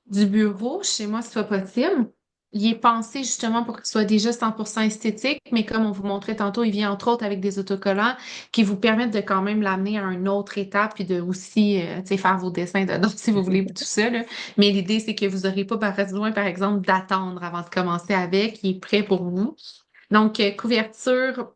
du bureau chez moi, si c'est pas possible. Il est pensé justement pour qu'il soit déjà 100% esthétique, mais comme on vous montrait tantôt, il vient entre autres avec des autocollants qui vous permettent de quand même l'amener à une autre étape puis de aussi tu sais, faire vos dessins dedans si vous voulez tout ça, là. Mais l'idée, c'est que vous n'aurez pas besoin, par exemple, d'attendre avant de commencer avec. Il est prêt pour vous. Donc, couverture,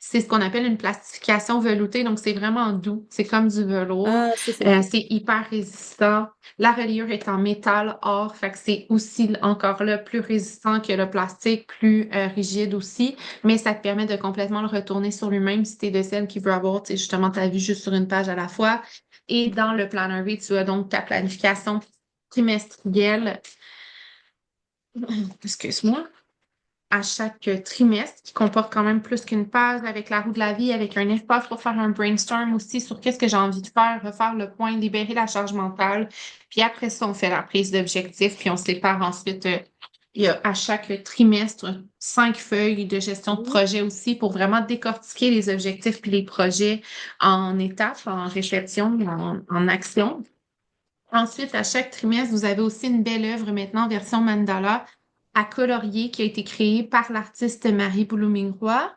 c'est ce qu'on appelle une plastification veloutée, donc c'est vraiment doux, c'est comme du velours. Ah, ça, c'est le fun. C'est hyper résistant. La reliure est en métal or, fait que c'est aussi encore là plus résistant que le plastique, plus rigide aussi, mais ça te permet de complètement le retourner sur lui-même si tu es de celle qui veut avoir, tu sais, justement ta vue juste sur une page à la fois. Et dans le Planner V, tu as donc ta planification trimestrielle, excuse-moi, à chaque trimestre, qui comporte quand même plus qu'une page avec la roue de la vie, avec un espace pour faire un brainstorm aussi sur qu'est-ce que j'ai envie de faire, refaire le point, libérer la charge mentale. Puis après ça, on fait la prise d'objectif, puis on se sépare ensuite. Il y a à chaque trimestre 5 feuilles de gestion de projet aussi pour vraiment décortiquer les objectifs puis les projets en étapes, en réflexion, en action. Ensuite, à chaque trimestre, vous avez aussi une belle œuvre maintenant version mandala à colorier qui a été créée par l'artiste Marie Boulouming-Roy.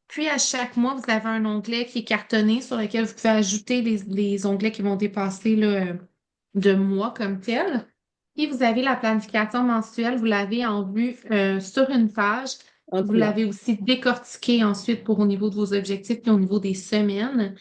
Puis à chaque mois, vous avez un onglet qui est cartonné sur lequel vous pouvez ajouter les onglets qui vont dépasser là, de mois comme tel. Puis vous avez la planification mensuelle, vous l'avez en vue sur une page. En Vous couleur. l'avez aussi décortiqué ensuite pour au niveau de vos objectifs et au niveau des semaines.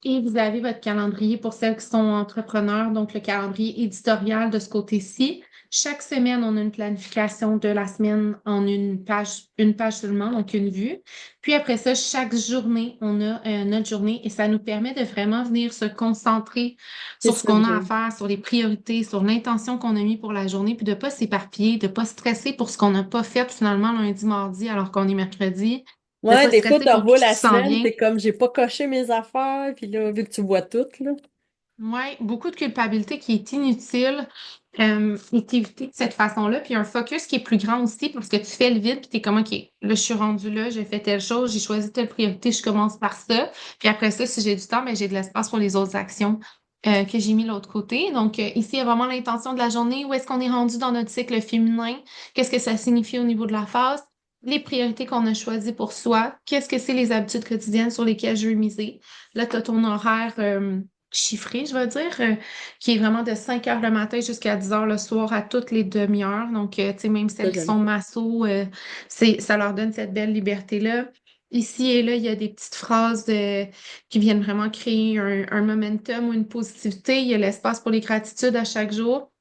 Et vous avez votre calendrier pour celles qui sont entrepreneurs, donc le calendrier éditorial de ce côté-ci. Chaque semaine, on a une planification de la semaine en une page seulement, donc une vue. Puis après ça, chaque journée, on a notre journée et ça nous permet de vraiment venir se concentrer C'est sur ce ça que qu'on a à j'aime. faire, sur les priorités, sur l'intention qu'on a mis pour la journée, puis de ne pas s'éparpiller, de ne pas stresser pour ce qu'on n'a pas fait finalement lundi, mardi, alors qu'on est mercredi, de ne Ouais, pas des fois, stresser tu pour tout revois ce la qui s'en semaine, vient. t'es comme, j'ai pas coché mes affaires, puis là, vu que tu vois tout, là. Oui, beaucoup de culpabilité qui est inutile est évité de cette façon-là. Puis un focus qui est plus grand aussi parce que tu fais le vide, puis tu es comme, OK, là, je suis rendu là, j'ai fait telle chose, j'ai choisi telle priorité, je commence par ça. Puis après ça, si j'ai du temps, ben, j'ai de l'espace pour les autres actions que j'ai mis de l'autre côté. Donc, ici, il y a vraiment l'intention de la journée. Où est-ce qu'on est rendu dans notre cycle féminin? Qu'est-ce que ça signifie au niveau de la phase? Les priorités qu'on a choisies pour soi. Qu'est-ce que c'est les habitudes quotidiennes sur lesquelles je veux miser? Là, tu as ton horaire. Chiffré, je veux dire, qui est vraiment de 5 heures le matin jusqu'à 10 heures le soir à toutes les demi-heures. Donc, tu sais, même Ça, celles qui j'aime sont ça. masso, ça leur donne cette belle liberté-là. Ici et là, il y a des petites phrases qui viennent vraiment créer un momentum ou une positivité. Il y a l'espace pour les gratitudes à chaque jour.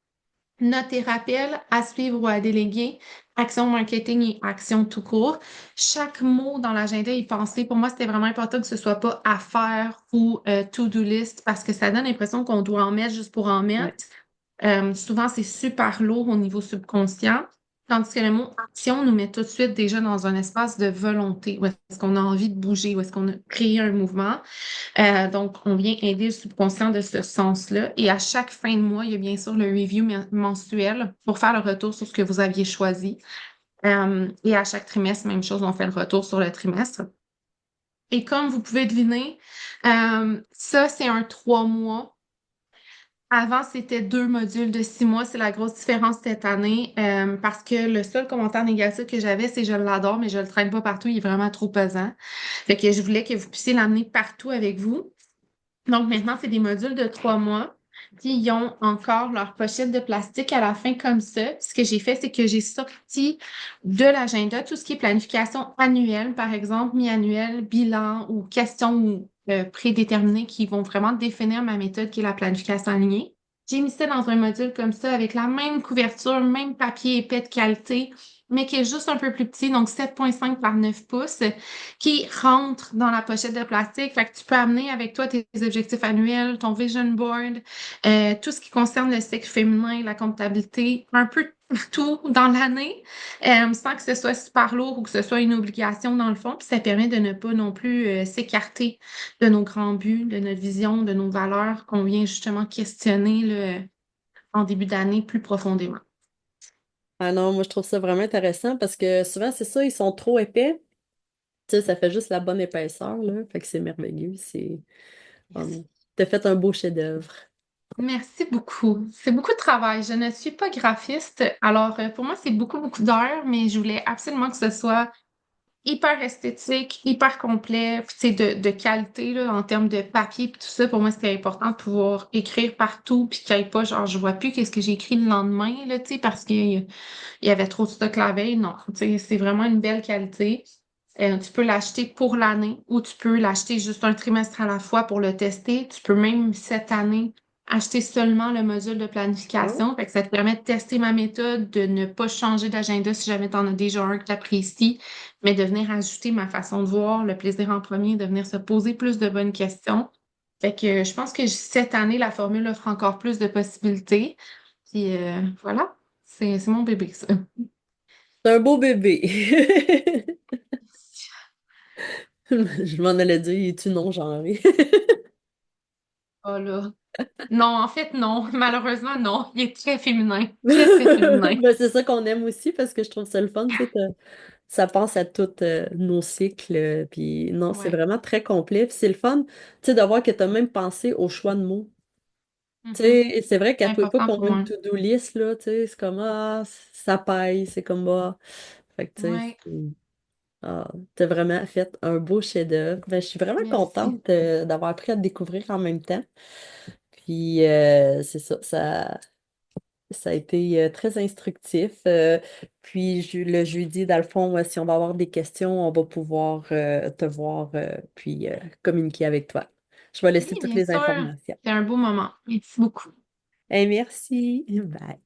notes et rappels, à suivre ou à déléguer, action marketing et action tout court. Chaque mot dans l'agenda est pensé. Pour moi, c'était vraiment important que ce soit pas à faire ou to-do list parce que ça donne l'impression qu'on doit en mettre juste pour en Ouais. mettre. Souvent, c'est super lourd au niveau subconscient, tandis que le mot action nous met tout de suite déjà dans un espace de volonté, où est-ce qu'on a envie de bouger, où est-ce qu'on a créé un mouvement. Donc, on vient aider le subconscient de ce sens-là. Et à chaque fin de mois, il y a bien sûr le review mensuel pour faire le retour sur ce que vous aviez choisi. Et à chaque trimestre, même chose, on fait le retour sur le trimestre. Et comme vous pouvez deviner, ça, c'est un 3 mois. Avant, c'était 2 modules de 6 mois. C'est la grosse différence cette année parce que le seul commentaire négatif que j'avais, c'est je l'adore, mais je le traîne pas partout. Il est vraiment trop pesant. Fait que je voulais que vous puissiez l'amener partout avec vous. Donc maintenant, c'est des modules de 3 mois. Puis ils ont encore leur pochette de plastique à la fin comme ça. Ce que j'ai fait, c'est que j'ai sorti de l'agenda tout ce qui est planification annuelle, par exemple, mi-annuel, bilan ou questions ou prédéterminées qui vont vraiment définir ma méthode qui est la planification alignée. J'ai mis ça dans un module comme ça avec la même couverture, même papier épais de qualité, mais qui est juste un peu plus petit, donc 7,5 par 9 pouces qui rentre dans la pochette de plastique. Fait que tu peux amener avec toi tes objectifs annuels, ton vision board, tout ce qui concerne le cycle féminin, la comptabilité, un peu tout dans l'année, sans que ce soit super lourd ou que ce soit une obligation dans le fond. Puis ça permet de ne pas non plus s'écarter de nos grands buts, de notre vision, de nos valeurs qu'on vient justement questionner là, en début d'année plus profondément. Ah non, moi je trouve ça vraiment intéressant parce que souvent c'est ça, ils sont trop épais. Tu sais, ça fait juste la bonne épaisseur, là. Fait que c'est merveilleux. Yes. T'as fait un beau chef-d'œuvre. Merci beaucoup. C'est beaucoup de travail. Je ne suis pas graphiste, alors pour moi, c'est beaucoup, beaucoup d'heures, mais je voulais absolument que ce soit hyper esthétique, hyper complet, puis tu sais, de qualité là, en termes de papier, puis tout ça. Pour moi, c'était important de pouvoir écrire partout, puis qu'il n'y ait pas, genre, je vois plus qu'est-ce que j'ai écrit le lendemain, là, tu sais, parce qu'il y avait trop de stock la veille. Non, tu sais, c'est vraiment une belle qualité. Tu peux l'acheter pour l'année ou tu peux l'acheter juste un trimestre à la fois pour le tester. Tu peux même cette année acheter seulement le module de Oh. planification. Fait que ça te permet de tester ma méthode, de ne pas changer d'agenda si jamais tu en as déjà un que tu apprécies, mais de venir ajouter ma façon de voir, le plaisir en premier, de venir se poser plus de bonnes questions. Fait que je pense que cette année, la formule offre encore plus de possibilités. Puis voilà, c'est mon bébé, ça. C'est un beau bébé. Je m'en allais dire, es-tu non-genré? Oh là. Non, en fait, non. Malheureusement, non. Il est très féminin. Très, très féminin. Ben, c'est ça qu'on aime aussi parce que je trouve ça le fun, tu sais, ça pense à tous nos cycles. Puis non, c'est Ouais. vraiment très complet. Puis c'est le fun, tu sais, de voir que tu as même pensé au choix de mots. Tu Mhm. sais, c'est vrai C'est qu'elle pouvait pas important qu'on pour ait une moi. to-do list, là, tu sais, c'est comme, ah, ça paye, c'est comme, ah. Fait que, tu sais, Ouais. t'as vraiment fait un beau chef-d'œuvre. Ben, je suis vraiment Merci. contente d'avoir appris à te découvrir en même temps. Puis, c'est ça, ça a été très instructif. Puis le jeudi, dans le fond, si on va avoir des questions, on va pouvoir te voir puis communiquer avec toi. Je vais Oui, laisser toutes bien les sûr. informations. C'est un beau moment. Merci beaucoup. Hey, merci. Bye.